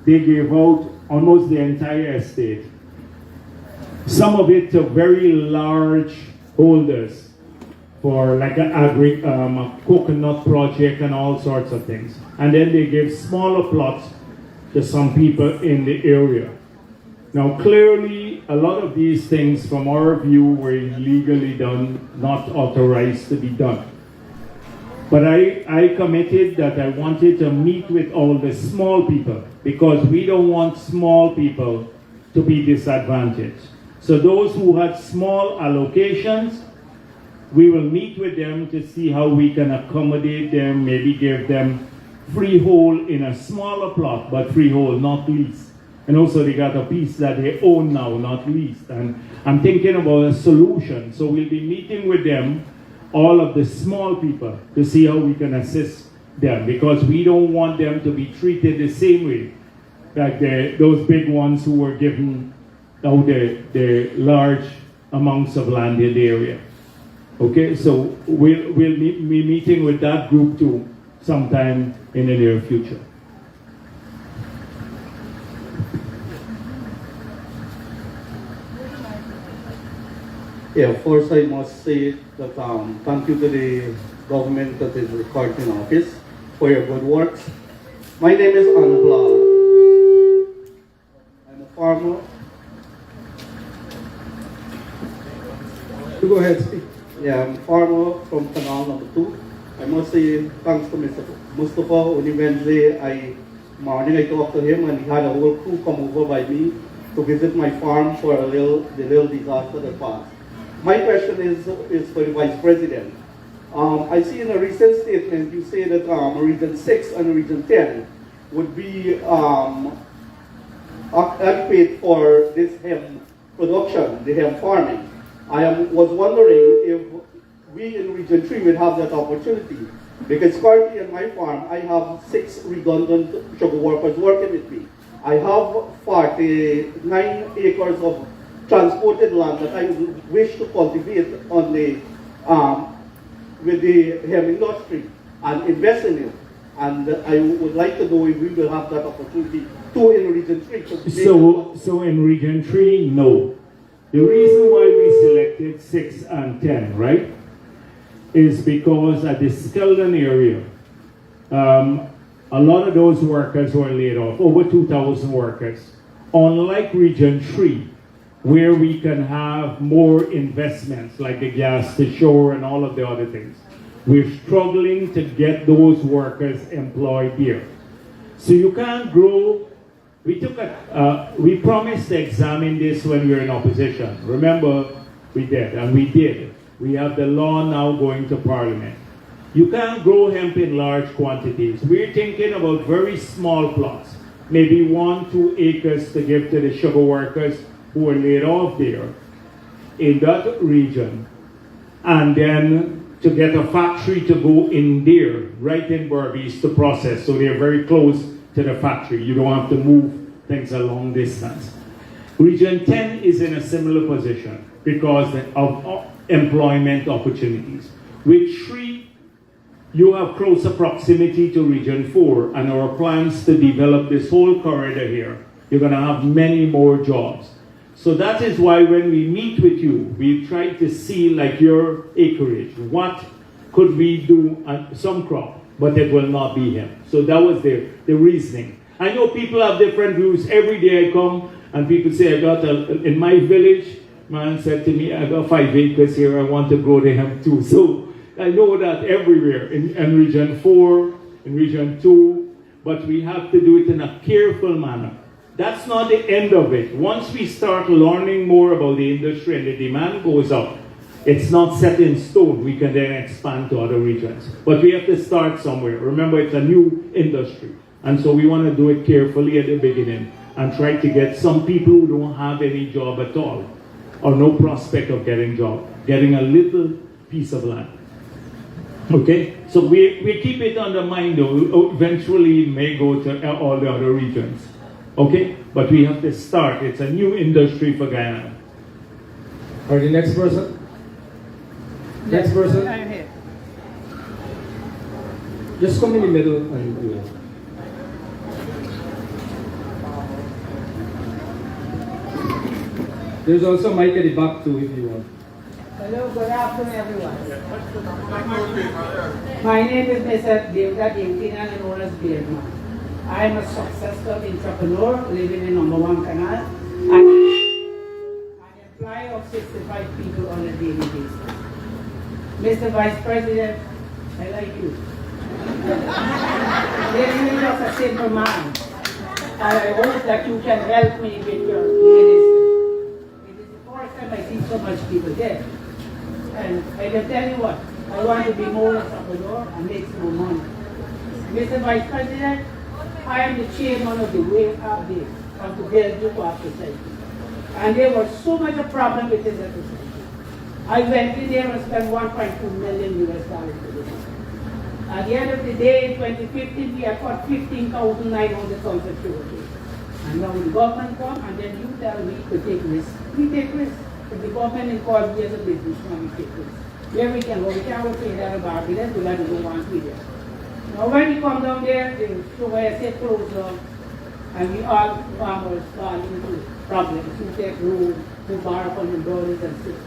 they gave out almost the entire estate. Some of it to very large holders for like a coconut project and all sorts of things. And then they gave smaller plots to some people in the area. Now clearly, a lot of these things from our view were illegally done, not authorized to be done. But I committed that I wanted to meet with all the small people, because we don't want small people to be disadvantaged. So those who had small allocations, we will meet with them to see how we can accommodate them, maybe give them freehold in a smaller plot, but freehold, not lease. And also they got a piece that they own now, not leased. And I'm thinking about a solution. So we'll be meeting with them, all of the small people, to see how we can assist them, because we don't want them to be treated the same way like those big ones who were given out the large amounts of land in the area. Okay, so we'll be meeting with that group too sometime in the near future. Yeah, first I must say that thank you to the government that is recording in office for your good works. My name is Anubla. I'm a farmer. Go ahead, speak. Yeah, I'm a farmer from Canal number 2. I must say thanks to Mr. Mustafa. Only Wednesday morning I talked to him, and he had a whole crew come over by me to visit my farm for the little disaster that passed. My question is for the Vice President. I see in a recent statement you say that Region 6 and Region 10 would be adequate for this hemp production, the hemp farming. I was wondering if we in Region 3 would have that opportunity, because currently in my farm I have 6 redundant sugar workers working with me. I have 49 acres of transported land that I wish to cultivate on the with the hemp industry and invest in it. And I would like to know if we will have that opportunity too in Region 3. So in Region 3, no. The reason why we selected 6 and 10, right, is because at the Skeldon area, a lot of those workers were laid off, over 2,000 workers. Unlike Region 3, where we can have more investments like the gas to shore and all of the other things. We're struggling to get those workers employed here. So you can't grow. We promised to examine this when we were in opposition. Remember, we did, and we did. We have the law now going to Parliament. You can't grow hemp in large quantities. We're thinking about very small plots, maybe 1-2 acres to give to the sugar workers who are laid off there in that region, and then to get a factory to go in there, right in Berbice, to process, so they're very close to the factory. You don't have to move things a long distance. Region 10 is in a similar position because of employment opportunities. With 3, you have closer proximity to Region 4, and our plans to develop this whole corridor here, you're going to have many more jobs. So that is why when we meet with you, we try to see, like your acreage, what could we do some crop, but it will not be hemp. So that was the reasoning. I know people have different views. Every day I come and people say, in my village, man said to me, I got 5 acres here, I want to grow the hemp too. So I know that everywhere, in Region 4, in Region 2, but we have to do it in a careful manner. That's not the end of it. Once we start learning more about the industry and the demand goes up, it's not set in stone. We can then expand to other regions. But we have to start somewhere. Remember, it's a new industry. And so we want to do it carefully at the beginning and try to get some people who don't have any job at all or no prospect of getting job, getting a little piece of land. Okay? So we keep it under mind though. Eventually it may go to all the other regions. Okay? But we have to start. It's a new industry for Guyana. Or the next person? Next person? I'm here. Just come in the middle and do it. There's also a mic at the back too if you want. Hello, good afternoon, everyone. My name is Mr. Jagdeo, and known as Birma. I am a successful entrepreneur living in number 1 Canal and an employee of 65 people on a daily basis. Mr. Vice President, I like you. You're just a simple man, and I hope that you can help me with your ministry. It is the first time I see so much people there. And I can tell you what, I want to be more entrepreneur and make some more money. Mr. Vice President, I am the chairman of the Way Out There of the Jagdeo Society. And there was so much a problem with this society. I went in there and spent $1.2 million for this. At the end of the day, in 2015, we had got 15,900 tons of sugar. And now the government come and then you tell me to take risks. We take risks. If the government involved me as a businessman, we take risks. Where we can go, we can't go say that about it, we let it go on with it. Now when we come down there, the sugar set closed down, and we all farmers fall into problems. We take road to borrow from the brothers and sisters.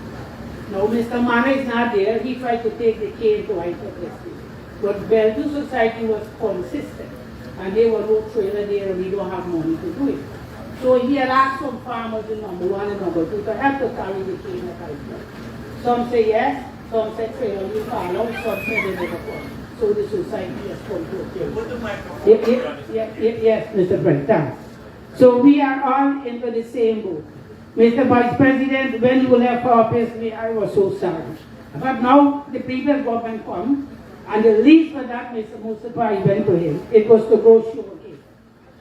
Now Mr. Mana is not there, he tried to take the cane to White Yesterday. But Jagdeo Society was consistent, and they were no trailer there, and we don't have money to do it. So he had asked some farmers in number 1 and number 2 to help to carry the cane at White. Some say yes, some say trailer will fall out, some say they never come. So the society has come to a close. Yes, Mr. President. So we are all into the same boat. Mr. Vice President, when you left office, I was so sorry. But now the previous government come, and the least for that, Mr. Mustafa, I went to him. It was to grow sugarcane.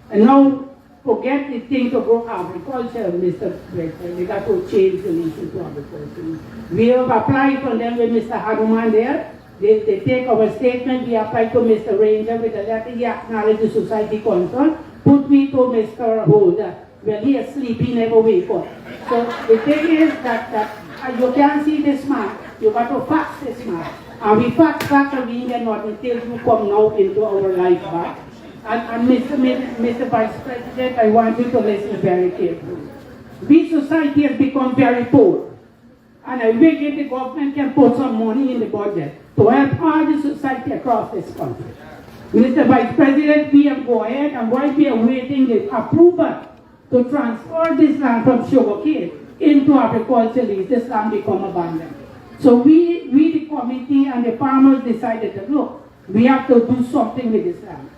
And now, forget the thing to grow agriculture, Mr. President. We got to change the nation to agriculture. We have applied for them with Mr. Hanuman there. They take our statement, we apply to Mr. Ranger with a letter, he acknowledged the society concern, put me to Mr. Holder. When he is asleep, he never wake up. So the thing is that you can't see this man, you got to fax this man. And we fax and we get not until you come now into our life back. And Mr. Vice President, I want you to listen very carefully. We society has become very poor. And I wish if the government can put some money in the budget to help all the society across this country. Mr. Vice President, we have go ahead, and while we are waiting the approval to transfer this land from sugarcane, into agriculture lease, this land become abandoned. So we the committee and the farmers decided that, look, we have to do something with this land.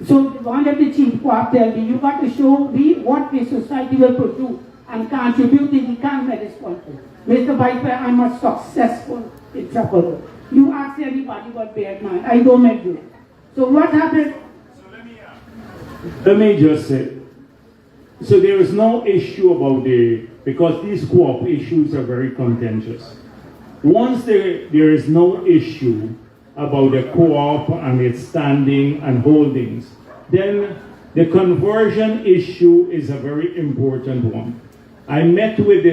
So one of the chief co-op tell me, you got to show me what the society will produce and contribute in the economy of this country. Mr. Vice President, I'm a successful entrepreneur. You ask anybody what bear mind, I don't make it. So what happened? Let me just say, so there is no issue about because these co-op issues are very contentious. Once there is no issue about the co-op and its standing and holdings, then the conversion issue is a very important one. I met with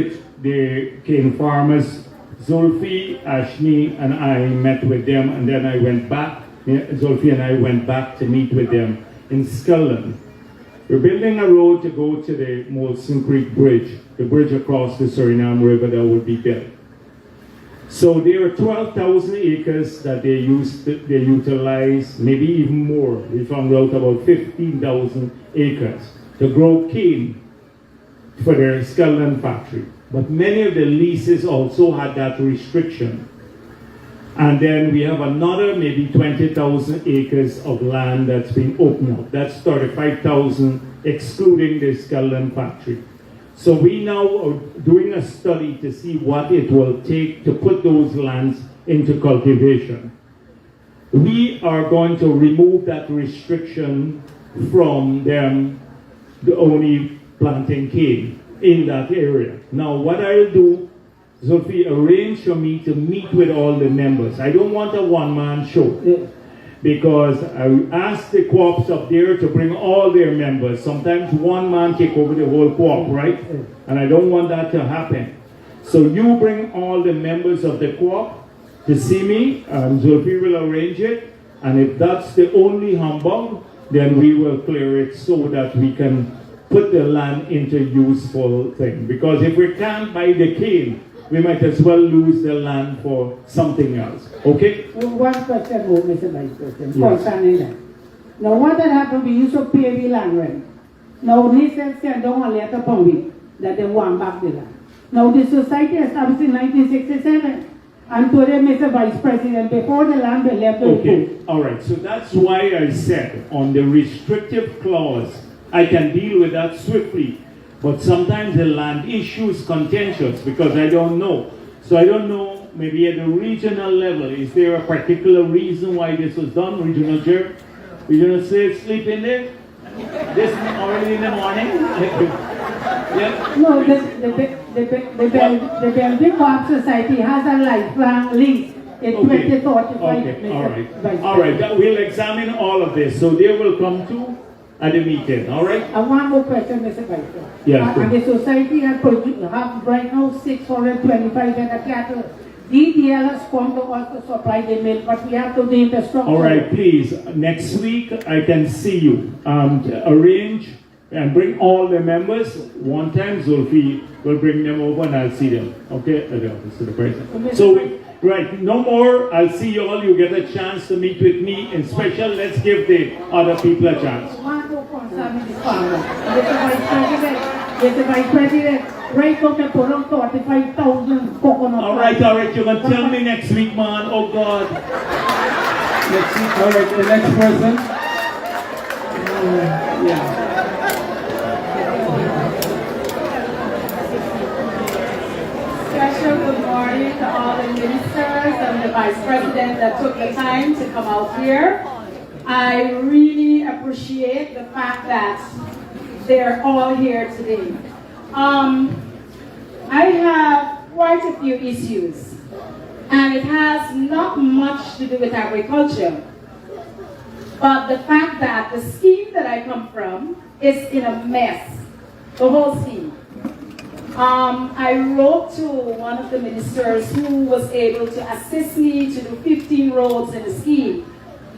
the cane farmers, Zulfi, Ashni, and I met with them, and then I went back, Zulfi and I went back to meet with them in Scotland. We're building a road to go to the Molson Creek Bridge, the bridge across the Suriname River that will be built. So there are 12,000 acres that they utilize, maybe even more. We found out about 15,000 acres to grow cane for their Scotland factory. But many of the leases also had that restriction. And then we have another maybe 20,000 acres of land that's been opened up. That's 35,000 excluding the Scotland factory. So we now are doing a study to see what it will take to put those lands into cultivation. We are going to remove that restriction from them only planting cane in that area. Now what I'll do, Zulfi, arrange for me to meet with all the members. I don't want a one-man show. Yeah. Because I asked the co-ops up there to bring all their members. Sometimes one man take over the whole co-op, right? And I don't want that to happen. So you bring all the members of the co-op to see me, and Zulfi will arrange it. And if that's the only humbug, then we will clear it so that we can put the land into useful thing. Because if we can't buy the cane, we might as well lose the land for something else. Okay? One question more, Mr. Vice President, Yes. concerning that. Now what had happened, we used to pay the land rent. Now NISEL sent down a letter upon we that they want back the land. Now the society established in 1967. And today, Mr. Vice President, before the land was left to Okay, all right. So that's why I said on the restrictive clause, I can deal with that swiftly. But sometimes the land issue is contentious because I don't know. So I don't know, maybe at the regional level, is there a particular reason why this was done? Regional chair? Regional slave sleep in there? This early in the morning? Yeah? No, the Belgian Co-op Society has a lifelong lease in 2035. Okay, all right. We'll examine all of this. So they will come to at the meeting, all right? And one more question, Mr. Vice President. Yes, And the society have right now 625 hectare cattle. DDL has come to us to supply the milk, but we have to do the infrastructure. All right, please. Next week I can see you. Arrange and bring all the members. One time Zulfi will bring them over and I'll see them. Okay? At the office of the president. So, right, no more. I'll see you all. You get a chance to meet with me in special. Let's give the other people a chance. One more concerning the farmer. Mr. Vice President, right now they put on 45,000 coconut. All right. You're going to tell me next week, man. Oh, God. Next, all right, the next person. Yeah. Special good morning to all the ministers and the vice president that took the time to come out here. I really appreciate the fact that they're all here today. I have quite a few issues, and it has not much to do with agriculture, but the fact that the scheme that I come from is in a mess, the whole scheme. I wrote to one of the ministers who was able to assist me to do 15 roads in the scheme.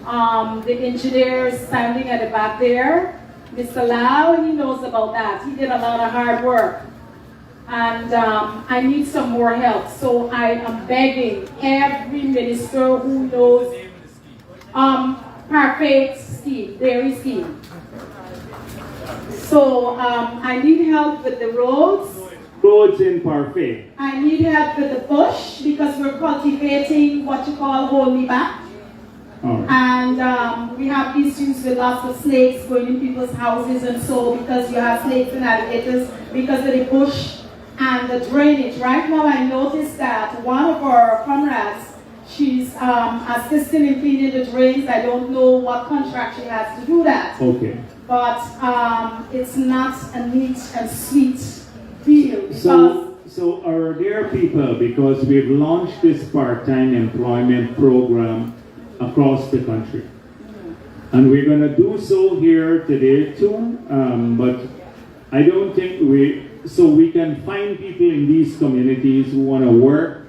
The engineer standing at the back there, Mr. Lau, he knows about that. He did a lot of hard work. And I need some more help. So I am begging every minister who knows perfect scheme, dairy scheme. So I need help with the roads. roads in Parfait. I need help with the bush because we're cultivating what you call hold me back. All right. And we have issues with lots of snakes going in people's houses and so because you have snakes and alligators because of the bush and the drainage. Right now I noticed that one of our comrades, she's assisting in cleaning the drains. I don't know what contract she has to do that. Okay. But it's not a neat and sweet deal because So are there people, because we've launched this part-time employment program across the country. And we're going to do so here today too, but I don't think we can find people in these communities who want to work.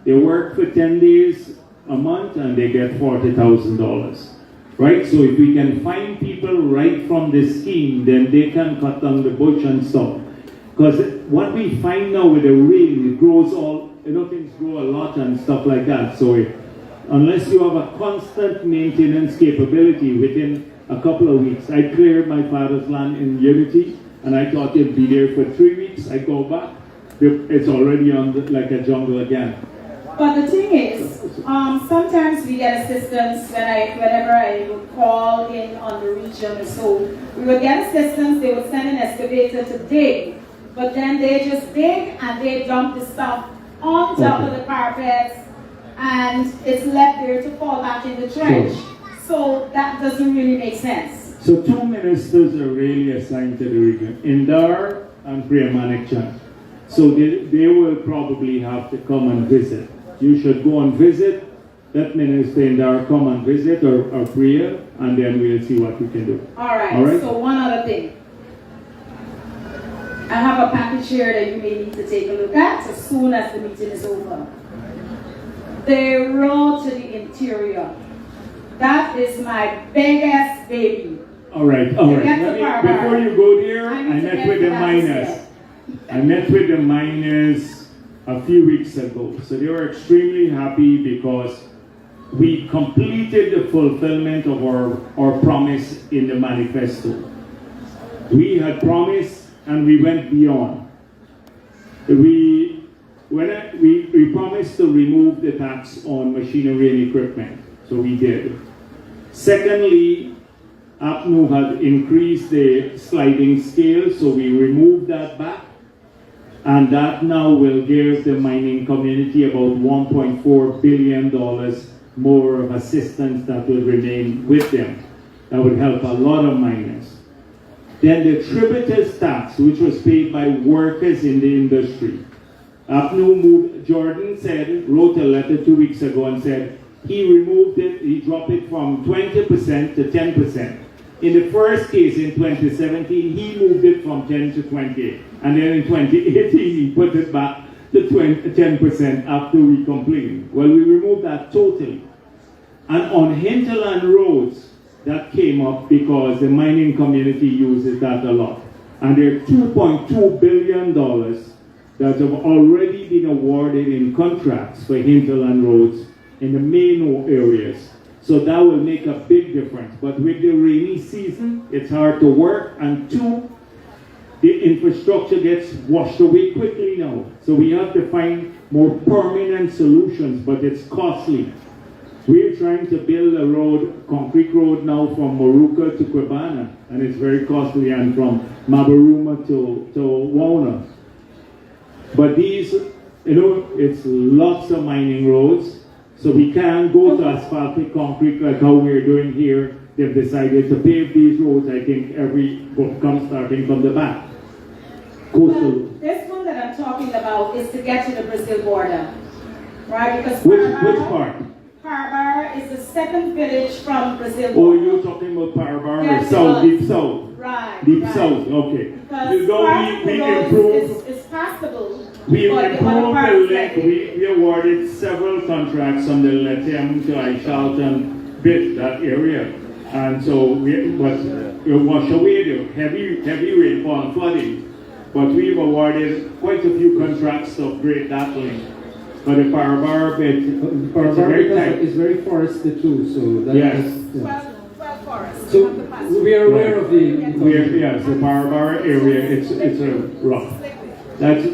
They work for 10 days a month and they get $40,000, right? So if we can find people right from this scheme, then they can cut down the bush and stuff. Because what we find now with the rain, it grows things grow a lot and stuff like that. So unless you have a constant maintenance capability within a couple of weeks. I cleared my father's land in Unity and I thought it'd be there for 3 weeks. I go back, it's already like a jungle again. But the thing is, sometimes we get assistance whenever I would call in on the region and so we would get assistance, they would send an excavator to dig, but then they just dig and they dump the stuff on top of the carpets and it's left there to fall back in the trench. So that doesn't really make sense. So 2 ministers are really assigned to the region, Indar and Priyamanikchan. So they will probably have to come and visit. You should go and visit, let Minister Indar come and visit or Priya, and then we'll see what we can do. All right. So one other thing. I have a package here that you may need to take a look at as soon as the meeting is over. The road to the interior. That is my biggest baby. All right. Before you go there, I met with the miners. I met with the miners a few weeks ago. So they were extremely happy because we completed the fulfillment of our promise in the manifesto. We had promised and we went beyond. We promised to remove the tax on machinery and equipment, so we did. Secondly, APNU had increased the sliding scale, so we removed that back, and that now will give the mining community about $1.4 billion more of assistance that will remain with them. That would help a lot of miners. Then the tributers tax, which was paid by workers in the industry. Jordan wrote a letter 2 weeks ago and said he removed it, he dropped it from 20% to 10%. In the first case in 2017, he moved it from 10 to 20. And then in 2018, he put it back to 10% after we complained. Well, we removed that totally. And on hinterland roads, that came up because the mining community uses that a lot. And there are $2.2 billion that have already been awarded in contracts for hinterland roads in the main areas. So that will make a big difference. But with the rainy season, it's hard to work. And two, the infrastructure gets washed away quickly now. So we have to find more permanent solutions, but it's costly. We're trying to build a road, concrete road now from Moruca to Kwebana, and it's very costly, and from Mabaruma to Wona. But these, it's lots of mining roads, so we can't go to asphaltic concrete like how we're doing here. They've decided to pave these roads, I think, starting from the back. Well, this one that I'm talking about is to get to the Brazil border, right? Because which part? Parabar is the second village from Brazil. Oh, you're talking about Parabar or South, Deep South? Right. Deep right. South, okay. Because we improved. It's passable. We improved the link. We awarded several contracts from the Letem to Aishalton bit, that area. And so we wash away the heavy rainfall and flooding. But we've awarded quite a few contracts to upgrade that link. But the Parabar bit, is very forested too, so that is, well forest. So we are aware of the the Parabar area, it's a rock. That's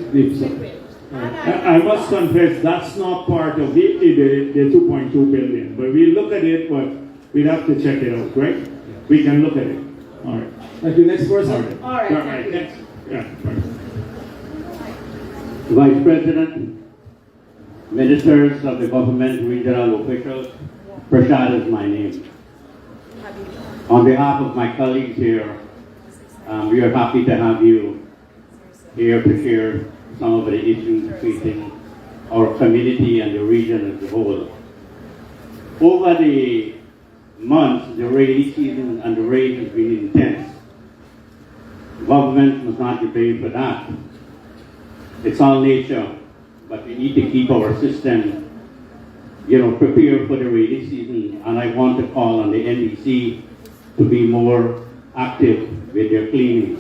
I must confess that's not part of the 2.2 billion. But we look at it, but we'd have to check it out, right? We can look at it. All right. Thank you. Next person. All right, thank you. Next. Yeah. Right. Vice President, ministers of the government, regional officials, Prashad is my name. On behalf of my colleagues here, we are happy to have you here to share some of the issues facing our community and the region as a whole. Over the months, the rainy season and the rain has been intense. Government must not be blamed for that. It's all nature, but we need to keep our system, prepared for the rainy season. And I want to call on the NDC to be more active with their cleaning.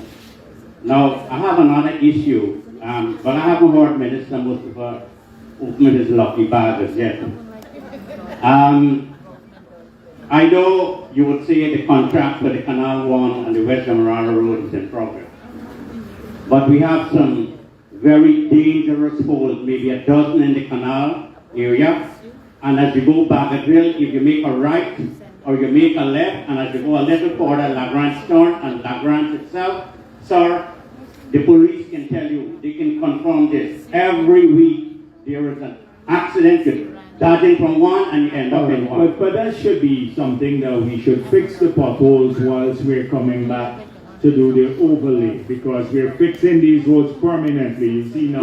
Now, I have another issue, but I haven't heard Minister Mustafa open his lucky bag as yet. I know you would say the contract for the Canal 1 and the West Demerara Road is in progress. But we have some very dangerous holes, maybe a dozen in the canal area. And as you go back a drill, if you make a right or you make a left, and as you go a little further, Lagrange Stone and Lagrange itself, sir, the police can tell you, they can confirm this. Every week there is an accident, you're dodging from one and you end up in one. But that should be something that we should fix the potholes whilst we're coming back to do the overlay, because we're fixing these roads permanently. You see now,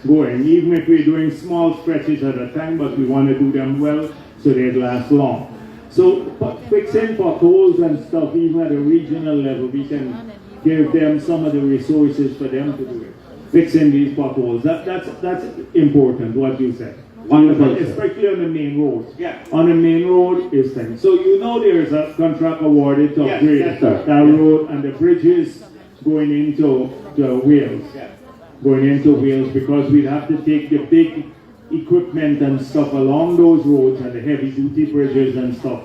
going, even if we're doing small stretches at a time, but we want to do them well so they last long. So fixing potholes and stuff, even at a regional level, we can give them some of the resources for them to do it. Fixing these potholes, that's important, what you said. Wonderful. Especially on the main roads. Yeah. On the main road is thing. So there's a contract awarded to upgrade that road and the bridges going into Wales. Yeah. Going into Wales, because we'd have to take the big equipment and stuff along those roads and the heavy duty bridges and stuff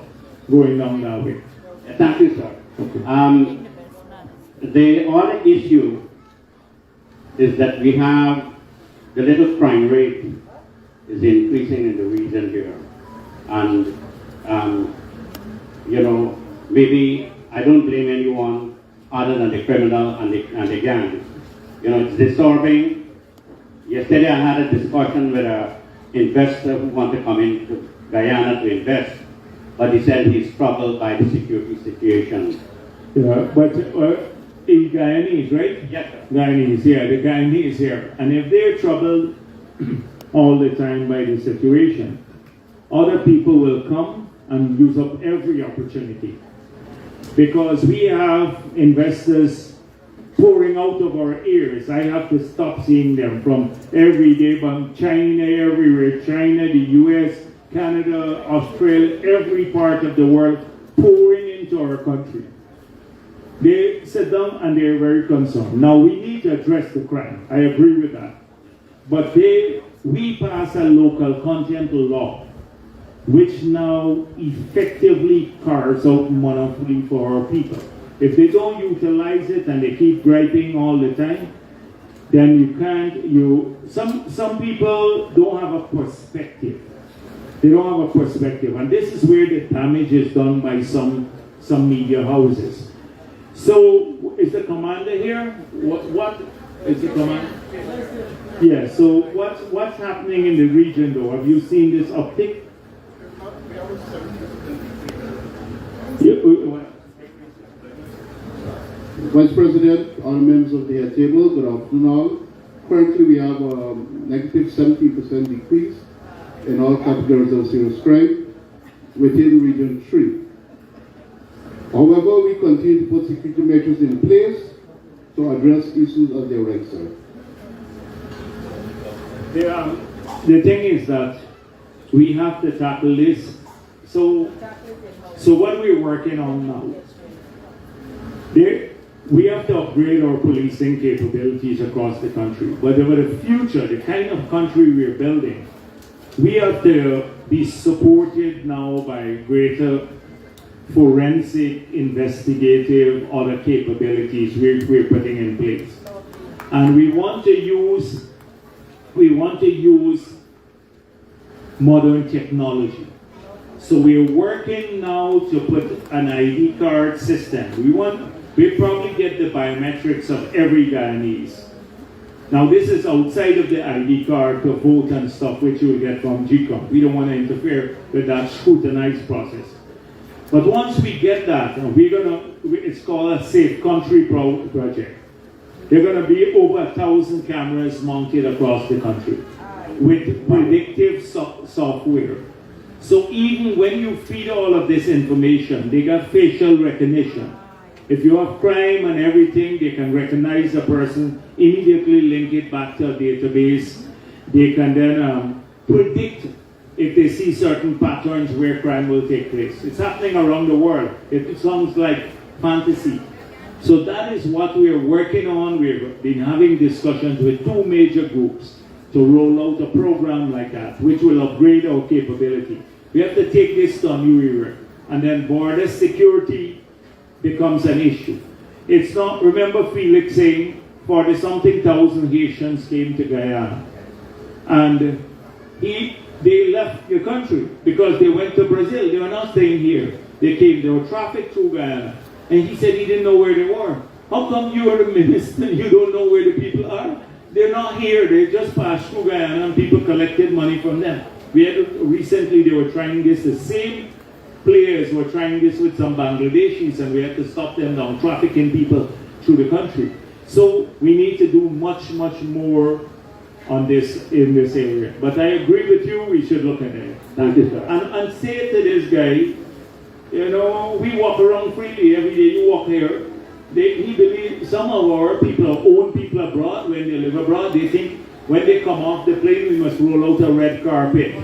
going down that way. Thank you, sir. Okay. The other issue is that we have the little crime rate is increasing in the region here. And, maybe I don't blame anyone other than the criminal and the gang. It's disturbing. Yesterday I had a discussion with an investor who wanted to come into Guyana to invest, but he said he's troubled by the security situation. Yeah, but the Guyanese, right? Yes, sir. Guyanese, yeah, the Guyanese here. And if they're troubled all the time by the situation, other people will come and use up every opportunity. Because we have investors pouring out of our ears. I have to stop seeing them from every day, from China, everywhere. China, the US, Canada, Australia, every part of the world pouring into our country. They sit down and they're very concerned. Now we need to address the crime. I agree with that. But we pass a local content law, which now effectively carves out monopoly for our people. If they don't utilize it and they keep griping all the time, then you can't, some people don't have a perspective. They don't have a perspective. And this is where the damage is done by some media houses. So, is the commander here? What is the commander? Yeah, so what's happening in the region though? Have you seen this uptick? Vice President, all members of the table, good afternoon all. Currently we have a negative 17% decrease in all categories of serious crime within Region 3. However, we continue to put security measures in place to address issues as they arise, sir. The thing is that we have to tackle this. So what we're working on now, we have to upgrade our policing capabilities across the country. But for the future, the kind of country we're building, we have to be supported now by greater forensic, investigative, other capabilities we're putting in place. And we want to use modern technology. So we're working now to put an ID card system. We'll probably get the biometrics of every Guyanese. Now this is outside of the ID card to vote and stuff, which you will get from GCOM. We don't want to interfere with that scrutinized process. But once we get that, it's called a Safe Country project. There are going to be over 1,000 cameras mounted across the country with predictive software. So even when you feed all of this information, they got facial recognition. If you have crime and everything, they can recognize the person, immediately link it back to a database. They can then predict if they see certain patterns where crime will take place. It's happening around the world. It sounds like fantasy. So that is what we are working on. We've been having discussions with 2 major groups to roll out a program like that, which will upgrade our capability. We have to take this to a new era. And then border security becomes an issue. It's not, remember Felix saying 40-something thousand Haitians came to Guyana. And they left the country because they went to Brazil. They were not staying here. They were trafficked through Guyana. And he said he didn't know where they were. How come you are the minister and you don't know where the people are? They're not here. They just passed through Guyana and people collected money from them. Recently they were trying this. The same players were trying this with some Bangladeshis, and we had to stop them now trafficking people through the country. So we need to do much, much more on this in this area. But I agree with you, we should look at it. Thank you, sir. And say to this guy, you know, we walk around freely every day. You walk here. He believes some of our people, our own people abroad, when they live abroad, they think when they come off the plane, we must roll out a red carpet.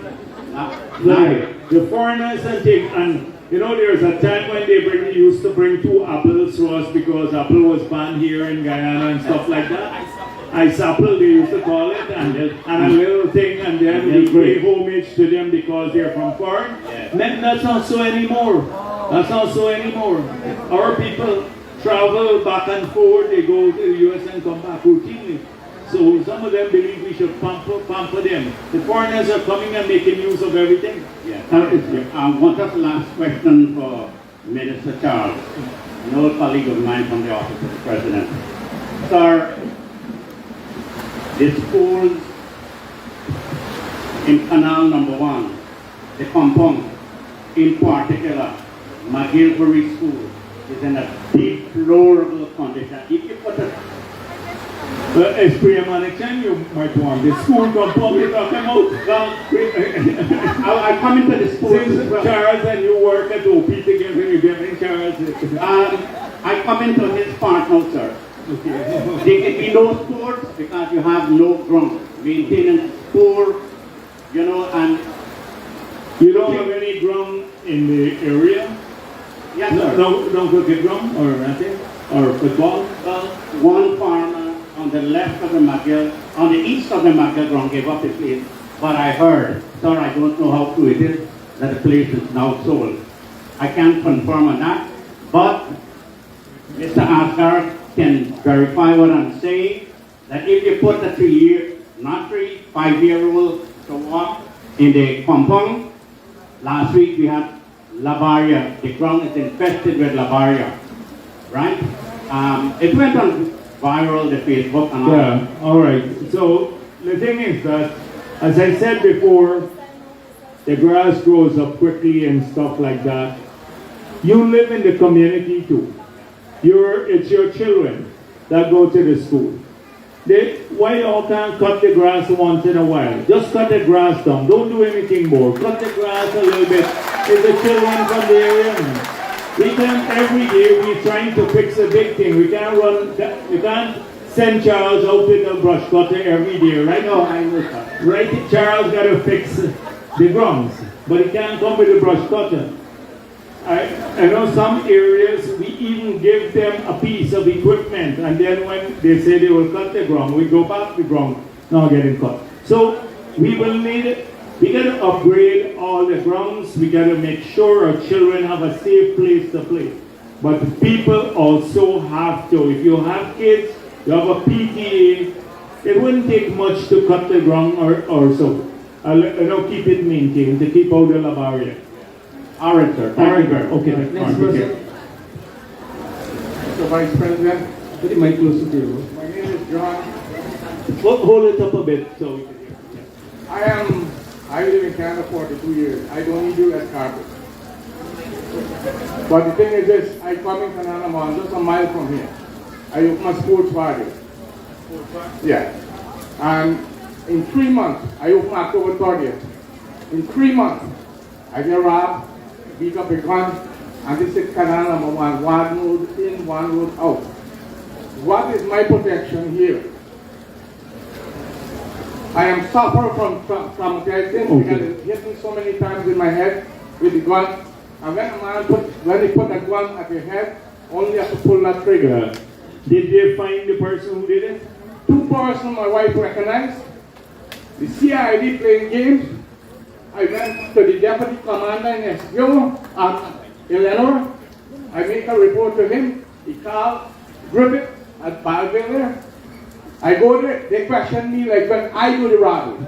The foreigners and things, and you know, there's a time when they used to bring 2 apples to us because apple was banned here in Guyana and stuff like that. Ice apple, they used to call it, and a little thing, and then we pay homage to them because they're from foreign. That's not so anymore. That's not so anymore. Our people travel back and forth, they go to the US and come back routinely. So some of them believe we should pamper them. The foreigners are coming and making use of everything. One last question for Minister Charles, an old colleague of mine from the Office of the President. Sir, the schools in Canal number 1, the compound, in particular, McGilvery School, is in a deplorable condition. If you put a as Priyamanachan, you might want the school compound you're talking about. I come into the school. Since Charles and you work at OP together, you get in Charles. I come into his part now, sir. Okay. There can be no sports because you have no ground. Maintenance poor, you know, and you don't have any ground in the area? Yes, sir. No cricket ground or nothing? Or football? Well, one farmer on the left of the McGill, on the east of the McGill ground gave up his place. But I heard, sir, I don't know how true it is, that the place is now sold. I can't confirm on that, but Mr. Asgar can verify what I'm saying, that if you put a 5-year-old to walk in the compound, last week we had Labaria. The ground is infested with Labaria, right? It went on viral, the Facebook and all. Yeah, all right. So the thing is that, as I said before, the grass grows up quickly and stuff like that. You live in the community too. It's your children that go to the school. Why y'all can't cut the grass once in a while? Just cut the grass down. Don't do anything more. Cut the grass a little bit. It's the children from the area. We can't, every day we're trying to fix a big thing. We can't send Charles out with a brush cutter every day, right? No, I know that. Right, Charles got to fix the grounds, but he can't come with a brush cutter. I know some areas we even give them a piece of equipment, and then when they say they will cut the ground, we go back the ground, not getting cut. So we got to upgrade all the grounds. We got to make sure our children have a safe place to play. But people also have to, if you have kids, you have a PTA. It wouldn't take much to cut the ground or so. I'll keep it maintained to keep out the labaria. All right, sir. Thank you. Okay. Next person. Mr. Vice President, Put the mic closer to you. my name is John. Hold it up a bit so we can hear. I live in Canada 42 years. I don't need you as carpet. But the thing is this, I come in Canal just a mile from here. I open a sports party. Yeah. And in 3 months, I open October 30th. In 3 months, I get robbed, beat up a gun, and this is Canal #1, one road in, one road out. What is my protection here? I am suffering from traumatizing because it hit me so many times in my head with the gun. And when they put a gun at your head, only have to pull that trigger. Did they find the person who did it? 2 persons my wife recognized. The CID playing games. I went to the deputy commander in Jagdeo, Eleanor. I make a report to him. He called Griffith at Balville. I go there, they question me like when I do the robbery.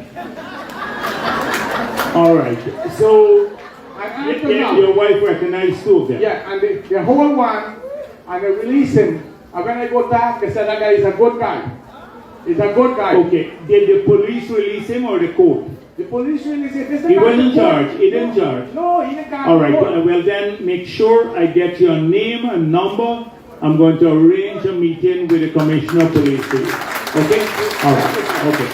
All right. So I answer now. your wife recognized 2 of them? Yeah, and they hold one and they release him. And when I go back, they said that guy is a good guy. He's a good guy. Okay. Did the police release him or the court? The police release him. He wasn't in charge. He didn't charge. No, he didn't charge. All right. Well, then make sure I get your name and number. I'm going to arrange a meeting with the commissioner of police. Okay? All right. Okay.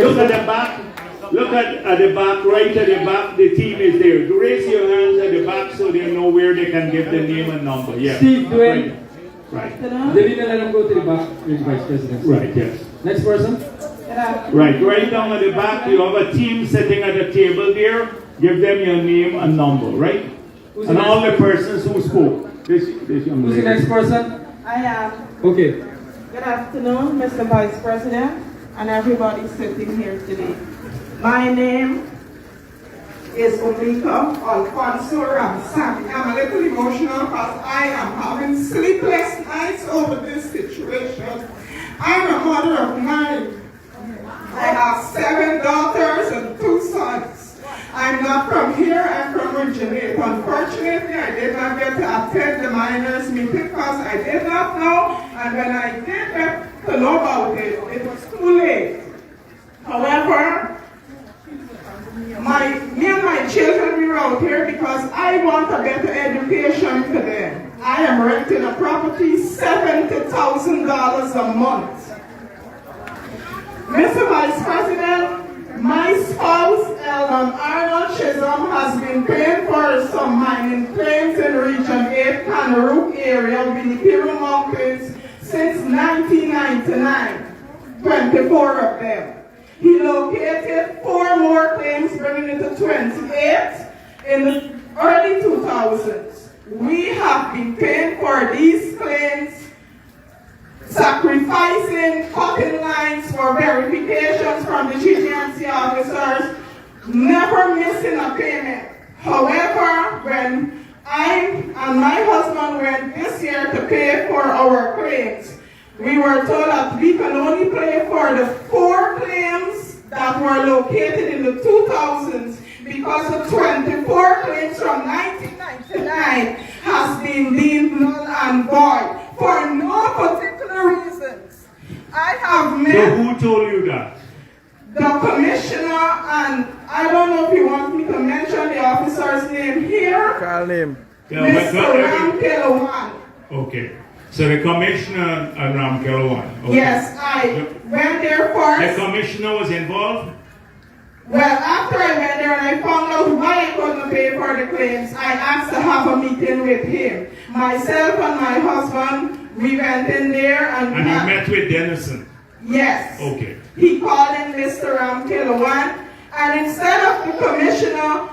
Look at the back. Look at the back, right at the back, the team is there. Raise your hands at the back so they know where they can give the name and number. Yeah. Steve, Dwayne. Right. They didn't let him go to the back with Vice President. Right, yes. Next person. Right down at the back, you have a team sitting at the table there. Give them your name and number, right? Who's and the all the persons who spoke. This young Who's the lady. next person? I am. Okay. Good afternoon, Mr. Vice President, and everybody sitting here today. My name is Omika Alfonso Ramsami. I'm a little emotional because I am having sleepless nights over this situation. I'm a mother of 9. I have 7 daughters and 2 sons. I'm not from here, I'm from Region 8. Unfortunately, I did not get to attend the miners' meeting because I did not know, and when I did get to know about it, it was too late. However, me and my children, we were out here because I want a better education for them. I am renting a property, $70,000 a month. Mr. Vice President, my spouse, Arnold Chisholm, has been paying for some mining claims in Region 8, Canal area with the Piru Mountains since 1999, 24 of them. He located 4 more claims, bringing it to 28 in the early 2000s. We have been paying for these claims, sacrificing cutting lines for verifications from the GGMC officers, never missing a payment. However, when I and my husband went this year to pay for our claims, we were told that we can only pay for the 4 claims that were located in the 2000s because the 24 claims from 1999 has been deemed null and void for no particular reasons. I have met... So who told you that? The commissioner, and I don't know if you want me to mention the officer's name here. Call name. Mr. Ramkelawan. Okay. So the commissioner and Ramkelawan. Okay. Yes, I went there first. The commissioner was involved? Well, after I went there and I found out why I couldn't pay for the claims, I asked to have a meeting with him. Myself and my husband, we went in there and... And you met with Dennison? Yes. Okay. He called in Mr. Ramkelawan, and instead of the commissioner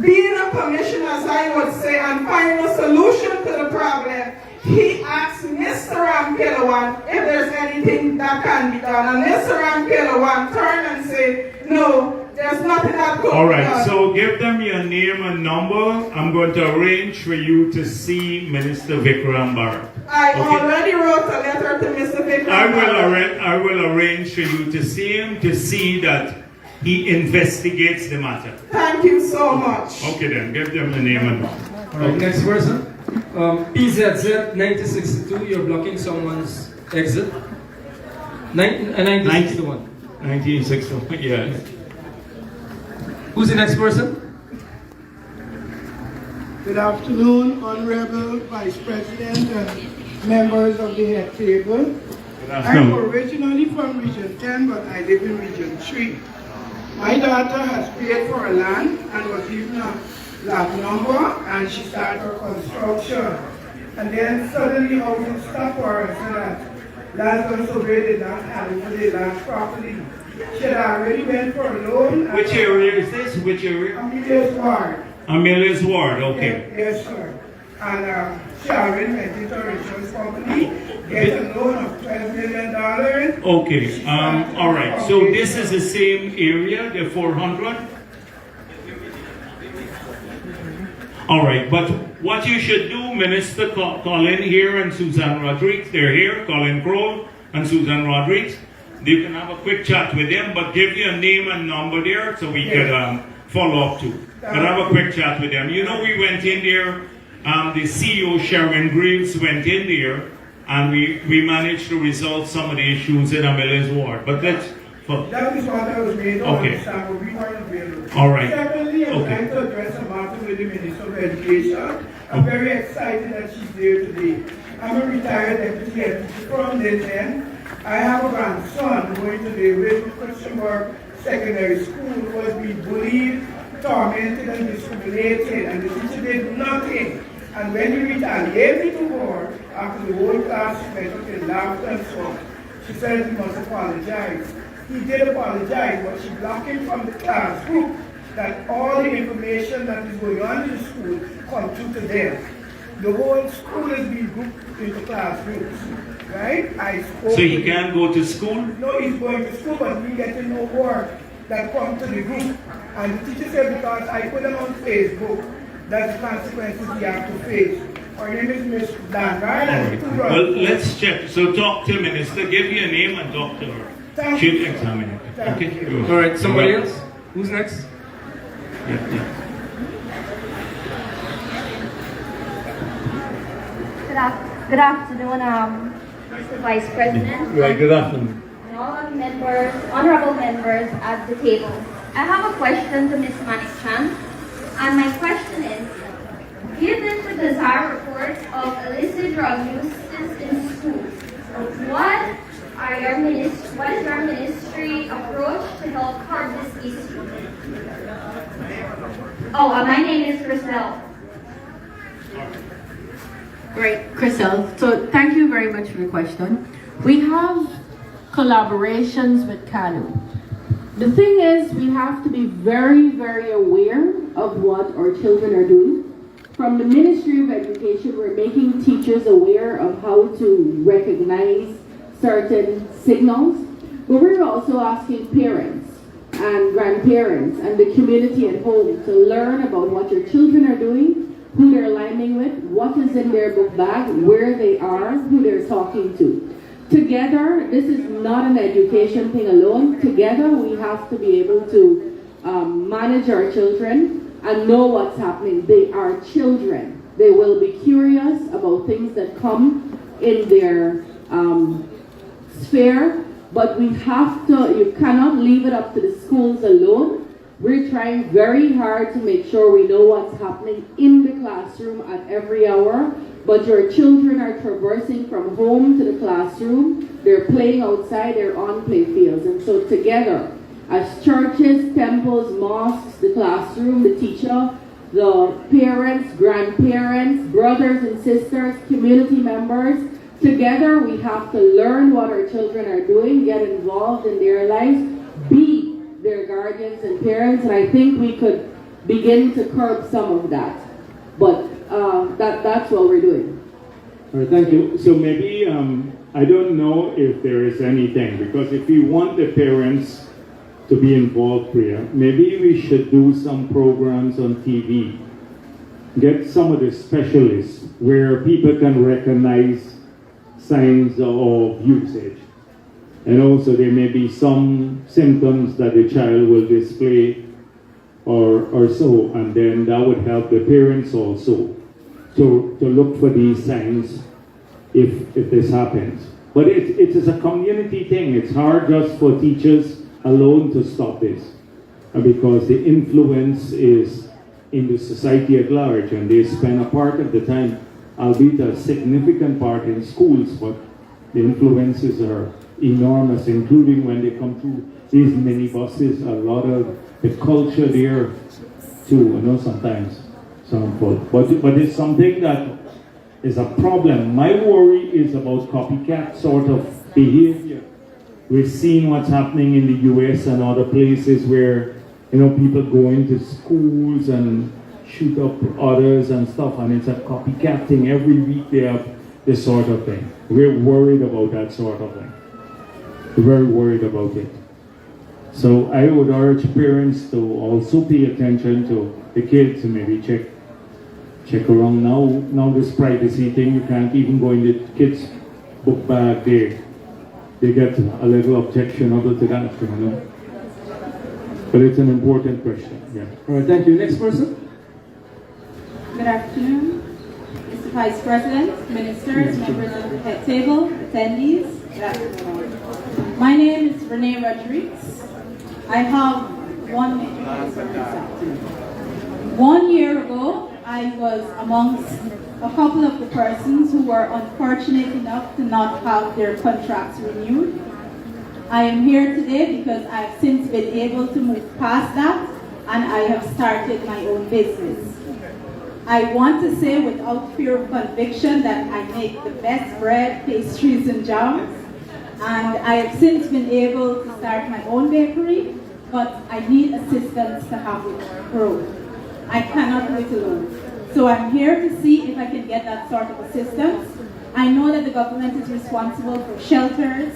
being a commissioner, as I would say, and finding a solution to the problem, he asked Mr. Ramkelawan if there's anything that can be done. And Mr. Ramkelawan turned and said, no, there's nothing that could be done. All right, so give them your name and number. I'm going to arrange for you to see Minister Vikram Bharat. I Okay. already wrote a letter to Mr. Victor. I will arrange for you to see him to see that he investigates the matter. Thank you so much. Okay then, give them the name and number. All right, next person. PZZ 1962, you're blocking someone's exit. 1961. 1961, yeah. Who's the next person? Good afternoon, Honorable Vice President and members of the head table. I'm originally from Region 10, but I live in Region 3. My daughter has paid for a land and was given a lot number, and she started her construction. And then suddenly housing stopped for her, so that land survey did not have it for the land property. She had already went for a loan. Which area is this? Which area? Amelia's Ward. Amelia's Ward, okay. Yes, sir. And she already went into her insurance company, get a loan of $12 million. Okay, all right. So this is the same area, the 400? All right, but what you should do, Minister Colin here and Susan Rodriguez, they're here, Colin Kroll and Susan Rodriguez. You can have a quick chat with them, but give your name and number there so we could follow up too. But have a quick chat with them. You know, we went in there, the CEO Sharon Graves went in there, and we managed to resolve some of the issues in Amelia's Ward. But let's... That is what I was made to Okay. understand, but we weren't available. All right. Secondly, I would Okay. like to address a matter with the Minister of Education. I'm very excited that she's there today. I'm a retired deputy head from this end. I have a grandson going to the Wisdom Christian Secondary School who was being bullied, tormented, and discriminated, and the teacher did nothing. And when he retaliated to her, after the whole class went up in laughter and so on, she said he must apologize. He did apologize, but she blocked him from the class group, that all the information that is going on in the school come through to them. The whole school is being grouped into class groups, right? I spoke So he can't go to school? No, he's going to school, but he getting no work that come to the group. And the teacher said, because I put them on Facebook, that's the consequences he have to face. Her name is Miss Dan, right? And Well, let's check. So talk to Minister, give your name and talk to her. Thank She'll you. examine it. Thank Okay? you. All right, somebody else? Who's next? Yeah. Good afternoon, Mr. Vice President. Right, good afternoon. And all the members, honorable members at the table. I have a question to Ms. Manik-chan. And my question is, given the bizarre reports of illicit drug uses in schools, what is your ministry approach to help curb this issue? Oh, my name is Chriselle. Great, Chriselle. So thank you very much for the question. We have collaborations with Canal. The thing is, we have to be very, very aware of what our children are doing. From the Ministry of Education, we're making teachers aware of how to recognize certain signals, but we're also asking parents and grandparents and the community at home to learn about what your children are doing, who they're aligning with, what is in their book bag, where they are, who they're talking to. Together, this is not an education thing alone. Together, we have to be able to manage our children and know what's happening. They are children. They will be curious about things that come in their sphere, but we have to, you cannot leave it up to the schools alone. We're trying very hard to make sure we know what's happening in the classroom at every hour, but your children are traversing from home to the classroom. They're playing outside, they're on play fields. And so together, as churches, temples, mosques, the classroom, the teacher, the parents, grandparents, brothers and sisters, community members, together we have to learn what our children are doing, get involved in their lives, be their guardians and parents, and I think we could begin to curb some of that. But that's what we're doing. All right, thank you. So maybe, I don't know if there is anything, because if we want the parents to be involved here, maybe we should do some programs on TV. Get some of the specialists where people can recognize signs of usage. And also there may be some symptoms that the child will display or so, and then that would help the parents also to look for these signs if this happens. But it is a community thing. It's hard just for teachers alone to stop this, because the influence is in the society at large, and they spend a part of the time, albeit a significant part, in schools, but the influences are enormous, including when they come to these minibuses. A lot of the culture there too, sometimes harmful. But it's something that is a problem. My worry is about copycat sort of behavior. We've seen what's happening in the US and other places where people go into schools and shoot up others and stuff, and it's a copycat thing. Every week they have this sort of thing. We're worried about that sort of thing. We're very worried about it. So I would urge parents to also pay attention to the kids and maybe check around now. Now this privacy thing, you can't even go in the kids' book bag. They get a little objection over to that, But it's an important question. Yeah. All right, thank you. Next person. Good afternoon, Mr. Vice President, ministers, members of the head table, attendees. Good afternoon. My name is Renee Rodriguez. I have one major concern this afternoon. 1 year ago, I was amongst a couple of the persons who were unfortunate enough to not have their contracts renewed. I am here today because I have since been able to move past that, and I have started my own business. I want to say without fear of conviction that I make the best bread, pastries, and jams. And I have since been able to start my own bakery, but I need assistance to have it grow. I cannot do it alone. So I'm here to see if I can get that sort of assistance. I know that the government is responsible for shelters,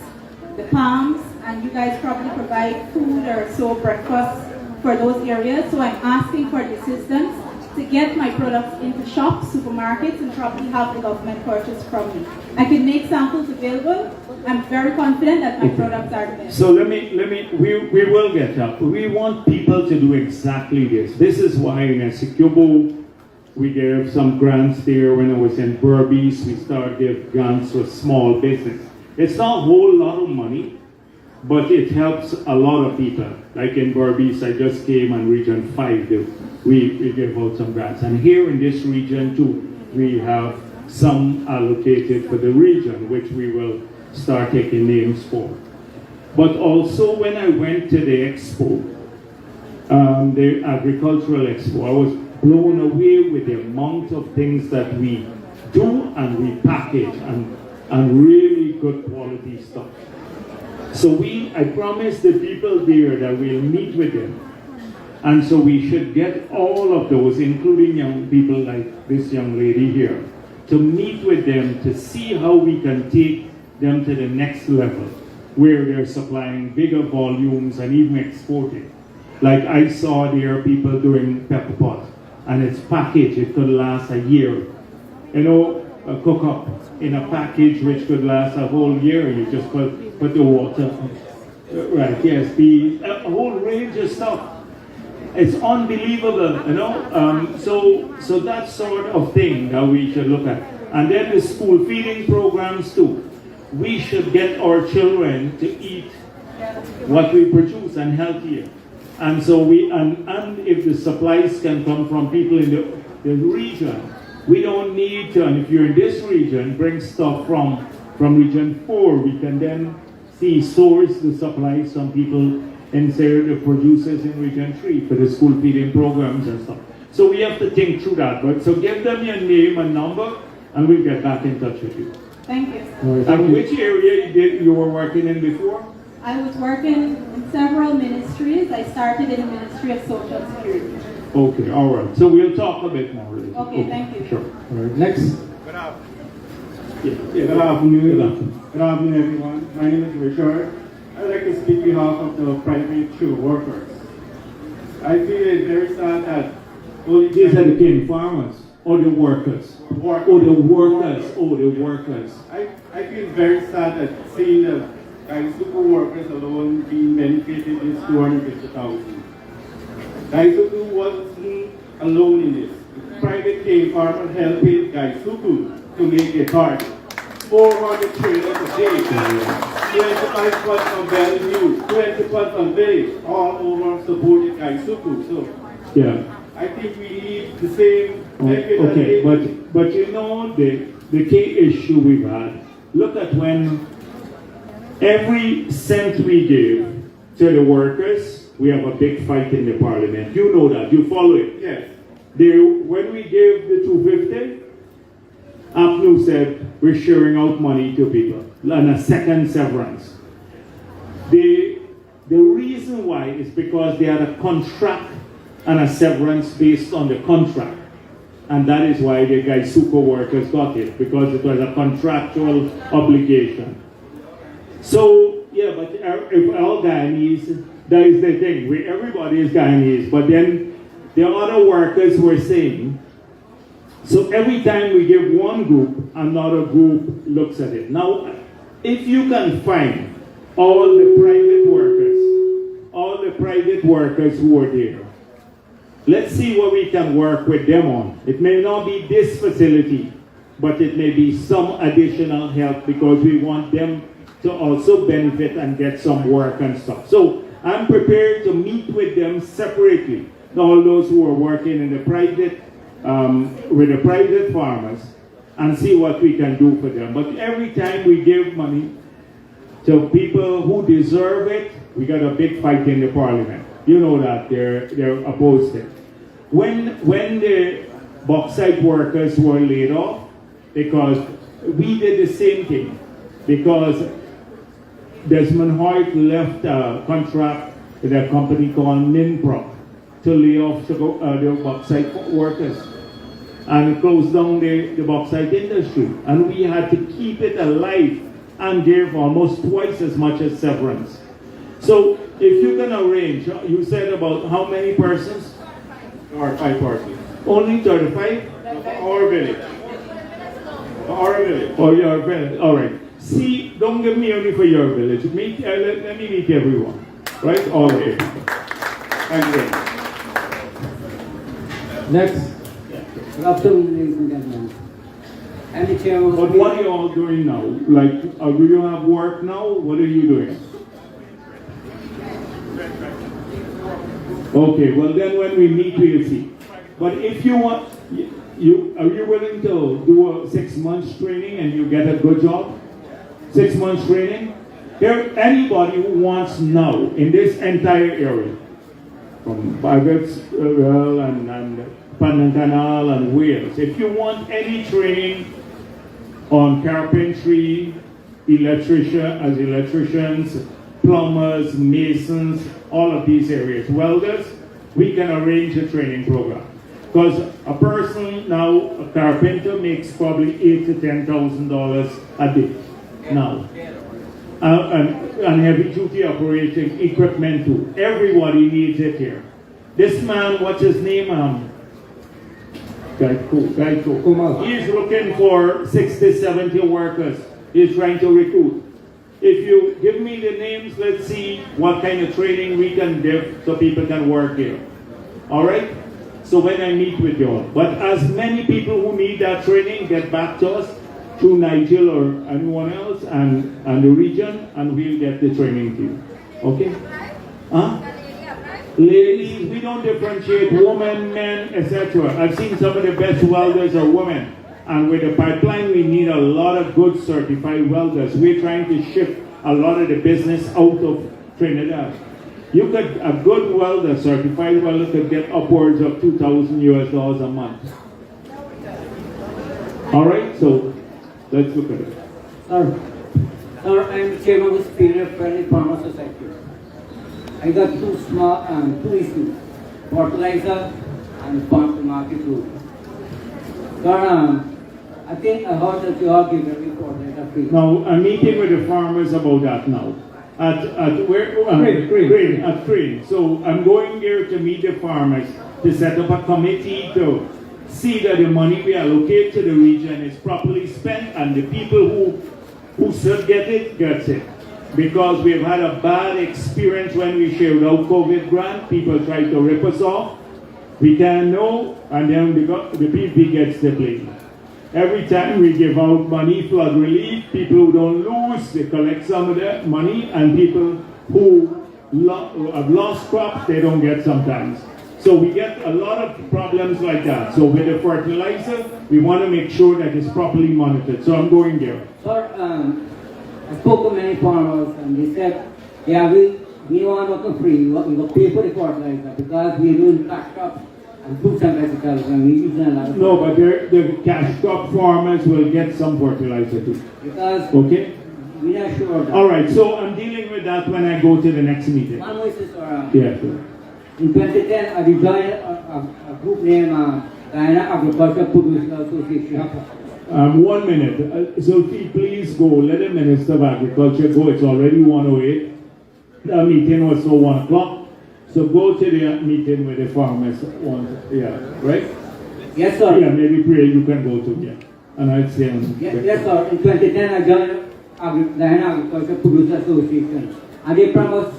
the palms, and you guys probably provide food or so, breakfast for those areas. So I'm asking for the assistance to get my products into shops, supermarkets, and probably have the government purchase from me. I can make samples available. I'm very confident that my products are the best. So we will get up. We want people to do exactly this. This is why in Essequibo, we gave some grants there. When I was in Berbice, we started giving grants to small business. It's not a whole lot of money, but it helps a lot of people. Like in Berbice, I just came on Region 5, we gave out some grants. And here in this region too, we have some allocated for the region, which we will start taking names for. But also when I went to the expo, the agricultural expo, I was blown away with the amount of things that we do and we package and really good quality stuff. So I promised the people there that we'll meet with them. And so we should get all of those, including young people like this young lady here, to meet with them to see how we can take them to the next level, where they're supplying bigger volumes and even exporting. Like I saw there people doing pepper pot, and it's packaged, it could last a year. A cook-up in a package which could last a whole year. You just put the water, right, yes, a whole range of stuff. It's unbelievable, so that sort of thing that we should look at. And then the school feeding programs too. We should get our children to eat what we produce and healthier. And so and if the supplies can come from people in the region, we don't need to, and if you're in this region, bring stuff from region 4. We can then source the supplies from people and say the producers in region 3 for the school feeding programs and stuff. So we have to think through that. But so give them your name and number, and we'll get back in touch with you. Thank you. And which area you were working in before? I was working in several ministries. I started in the Ministry of Social Security. Okay, all right. So we'll talk a bit more later. Okay, thank you. Sure. All right, next. Good afternoon. Good afternoon, everyone. My name is Richard. I'd like to speak on behalf of the private shoe workers. I feel it's very sad that these are the cane farmers. or the workers? Or the workers? Oh, the workers. I feel very sad at seeing the Gaisuku workers alone being benefited this 250,000. Gaisuku wasn't alone in this. Private cane farmer helping Gaisuku to make a target. 400 trailers a day. 25 pots on Bellevue, 20 pots on Village, all over supported Gaisuku. So Yeah. I think we need the same. Okay, but you know the key issue we've had. Look at when every cent we give to the workers, we have a big fight in the parliament. You know that. You follow it. Yes. When we gave the 250, APNU said we're sharing out money to people and a second severance. The reason why is because they had a contract and a severance based on the contract. And that is why the Gaisuku workers got it, because it was a contractual obligation. So, yeah, but if all Guyanese, that is the thing. Everybody is Guyanese, but then the other workers were saying, so every time we give one group, another group looks at it. Now, if you can find all the private workers who are there, let's see what we can work with them on. It may not be this facility, but it may be some additional help because we want them to also benefit and get some work and stuff. So I'm prepared to meet with them separately, all those who are working in the private, with the private farmers, and see what we can do for them. But every time we give money to people who deserve it, we got a big fight in the parliament. You know that they're opposed to it. When the bauxite workers were laid off, because we did the same thing, because Desmond Hoyt left a contract with a company called Minprop to lay off the bauxite workers and close down the bauxite industry. And we had to keep it alive and give almost twice as much as severance. So if you can arrange, you said about how many persons? Or 5 persons. Only 35? Our village. Our village. Oh, your village. All right. See, don't give me only for your village. Let me meet everyone. Right? All of you. Thank you. Next. Good afternoon, ladies and gentlemen. I'm the chairman. But what are you all doing now? Like, do you have work now? What are you doing? Okay, well then when we meet, we'll see. But if you want, are you willing to do a 6 months training and you get a good job? 6 months training? There, anybody who wants now in this entire area, from Bargats and Canal and Wales, if you want any training on carpentry, electricians, plumbers, masons, all of these areas, welders, we can arrange a training program. Because a person now, a carpenter, makes probably $8,000 to $10,000 a day now. And heavy duty operating equipment too. Everybody needs it here. This man, what's his name? Guyko. He's looking for 60, 70 workers. He's trying to recruit. If you give me the names, let's see what kind of training we can give so people can work here. All right? So when I meet with you all. But as many people who need that training, get back to us through Nigel or anyone else and the region, and we'll get the training to you. Okay? Huh? Ladies, we don't differentiate women, men, etc. I've seen some of the best welders are women. And with the pipeline, we need a lot of good certified welders. We're trying to shift a lot of the business out of Trinidad. A good welder, certified welder, could get upwards of $2,000 a month. All right, so let's look at it. Sir, I'm the chairman of the Superior Friendly Farmer Society. I got two issues, fertilizer and farm to market route. Sir, I think I heard that you are giving a report that are free. Now, I'm meeting with the farmers about that now. At Crane. So I'm going there to meet the farmers to set up a committee to see that the money we allocate to the region is properly spent and the people who should get it, gets it. Because we've had a bad experience when we shared out COVID grant, people tried to rip us off. We can't know, and then the PP gets the blame. Every time we give out money, flood relief, people who don't lose, they collect some of the money, and people who have lost crops, they don't get sometimes. So we get a lot of problems like that. So with the fertilizer, we want to make sure that it's properly monitored. So I'm going there. Sir, I spoke to many farmers and they said, yeah, we want nothing free. We will pay for the fertilizer because we're doing cash crops and fruits and vegetables and we're using a lot of. No, but the cash crop farmers will get some fertilizer too. Because okay? we are sure of that. All right, so I'm dealing with that when I go to the next meeting. One more is, yeah, sure. In 2010, I joined a group named Guyana Agriculture Producers Association. 1 minute. Zulfi, please go. Let the Minister of Agriculture go. It's already 1:08. The meeting was so 1 o'clock. So go to the meeting with the farmers. Yeah, right? Yes, sir. Yeah, maybe Priya, you can go to. Yeah. And I'd say. Yes, sir. In 2010, I joined Guyana Agriculture Producers Association. And they promised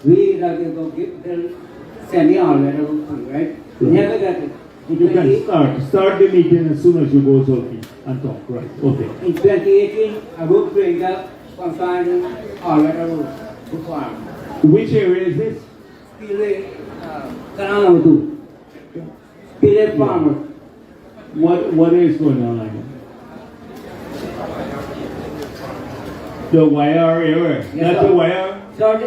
that they will give semi-all right? Never got it. You can start the meeting as soon as you go, Zulfi, and talk, right? Okay. In 2018, I wrote to India concerning all-weather farm. Which area is this? Canal number 2. Pile farmer. What is going on here? The wire area. Yes, That's sir. the wire? So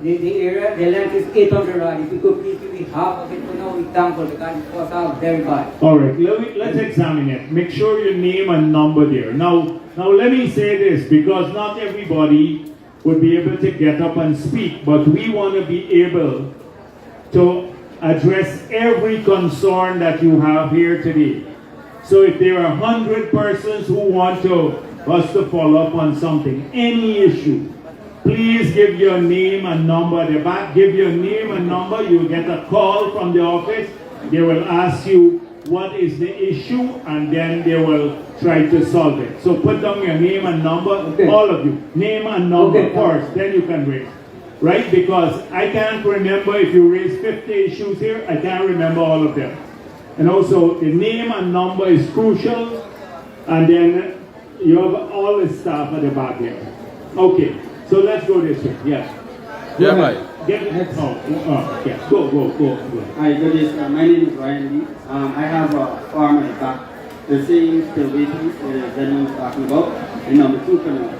the area, the length is 800 rod. If you could please give me half of it, you know, example, because it was out very bad. All right, let's examine it. Make sure you name a number there. Now let me say this, because not everybody would be able to get up and speak, but we want to be able to address every concern that you have here today. So if there are 100 persons who want us to follow up on something, any issue, please give your name and number at the back. Give your name and number. You will get a call from the office. They will ask you what is the issue, and then they will try to solve it. So put down your name and number, okay. All of you. Name and number okay. First, then you can raise. Right? Because I can't remember if you raise 50 issues here, I can't remember all of them. And also, the name and number is crucial, and then you have all the staff at the back here. Okay. So let's go this way. Yes. Yeah, bye. Yeah. Go. Hi, good evening. My name is Ryan Lee. I have a farm at the back. The same still waiting for the gentleman was talking about. And number 2 canal.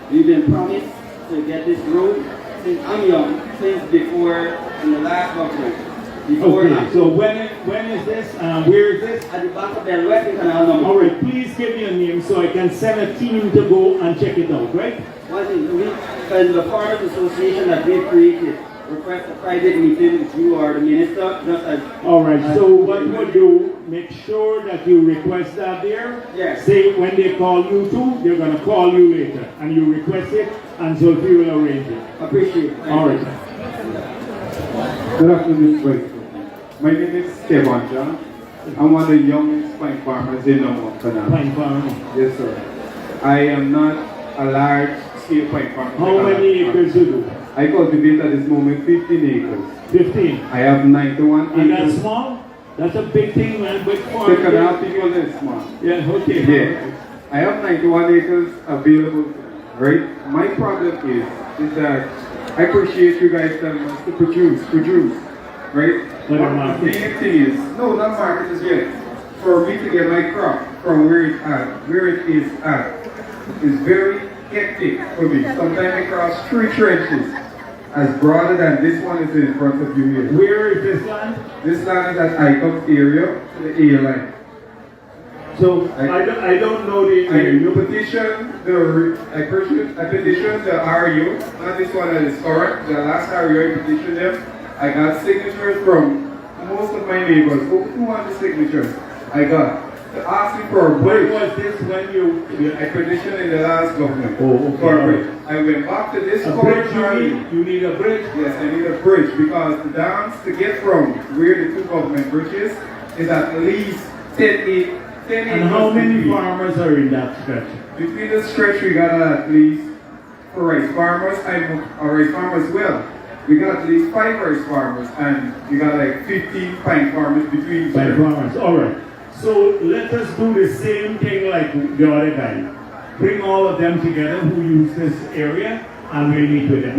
We've been promised to get this road since I'm young, since before in the last government. Okay, so when is this? Where is this? At the back of the Western Canal number 2. All right, please give me a name so I can send a team to go and check it out, right? One thing, the Farmers Association that we created request a private meeting with you or the minister, just as... All right, so what we'll do, make sure that you request that there. Yes. Say when they call you to, they're going to call you later. And you request it, and so we will arrange it. Appreciate it. All right. Good afternoon, Mr. Vice. My name is Kevin John. I'm one of the youngest pine farmers in the Canal. Pine farmer? Yes, sir. I am not a large-scale pine farmer. How many acres you do? I cultivate at this moment 15 acres. 15? I have 91 acres. And that's small? That's a big thing, man. Big farm. The Canal people is small. Yeah, okay. Yeah. I have 91 acres available, right? My problem is that I appreciate you guys telling us to produce, right? But the main thing is, no, not market is yet. For me to get my crop from where it is at, is very hectic for me. Sometimes I cross 3 trenches as broader than this one is in front of you here. Where is this land? This land is at ICOP area, the A line. So I don't know the area. I petitioned the RU, not this one that is current, the last RU I petitioned them. I got signatures from most of my neighbors, over 200 signatures I got. Asking for a bridge. When was this when you... I petitioned in the last government. Oh, okay. For a bridge. I went back to this bridge. You need a bridge? Yes, I need a bridge because the dams to get from where the 2 government bridges is at least 10 And how many farmers are in that stretch? Between the stretch, we got at least, for rice farmers, rice farmers well, we got at least 5 rice farmers, and we got like 15 pine farmers between. Pine farmers, all right. So let us do the same thing like the other guy. Bring all of them together who use this area, and we'll meet with them.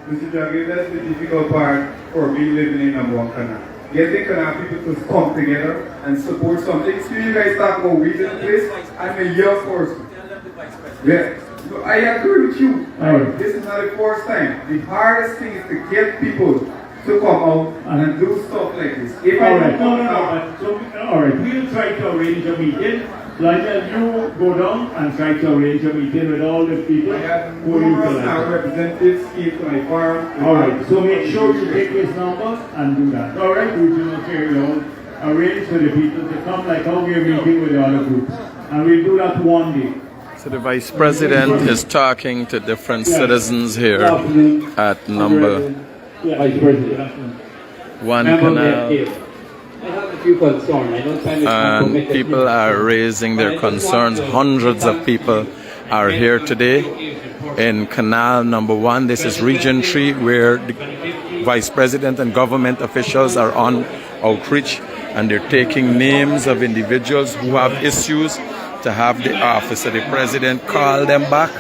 Mr. Jagdeo, that's the difficult part for me living in number 1 Canal. Getting Canal people to come together and support something. So you guys talk about regional place. I'm a young person. Yeah. So I agree with you. Right. This is not the first time. The hardest thing is to get people to come out and do stuff like this. All right, we'll try to arrange a meeting. Like you go down and try to arrange a meeting with all the people who utilize it. Representatives came to my farm. All right, so make sure you take his number and do that. All right, regional chair, arrange for the people to come like how we're meeting with the other groups. And we'll do that one day. So the Vice President is talking to different citizens here at number Vice President. 1 Canal. I have a few concerns. I know time is And people are raising their concerns. Hundreds of people are here today in Canal number 1. This is Region 3, where the Vice President and government officials are on outreach, and they're taking names of individuals who have issues to have the office of the President call them back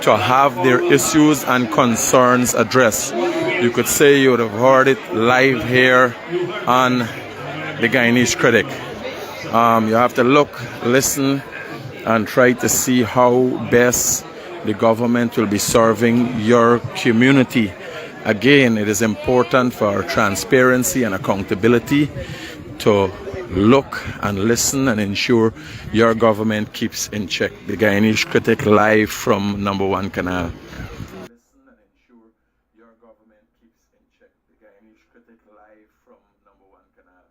to have their issues and concerns addressed. You could say you would have heard it live here on the Guyanese Critic. You have to look, listen, and try to see how best the government will be serving your community. Again, it is important for transparency and accountability to look and listen and ensure your government keeps in check. The Guyanese Critic live from number 1 Canal. Listen and ensure your government keeps in check. The Guyanese Critic live from number 1 Canal.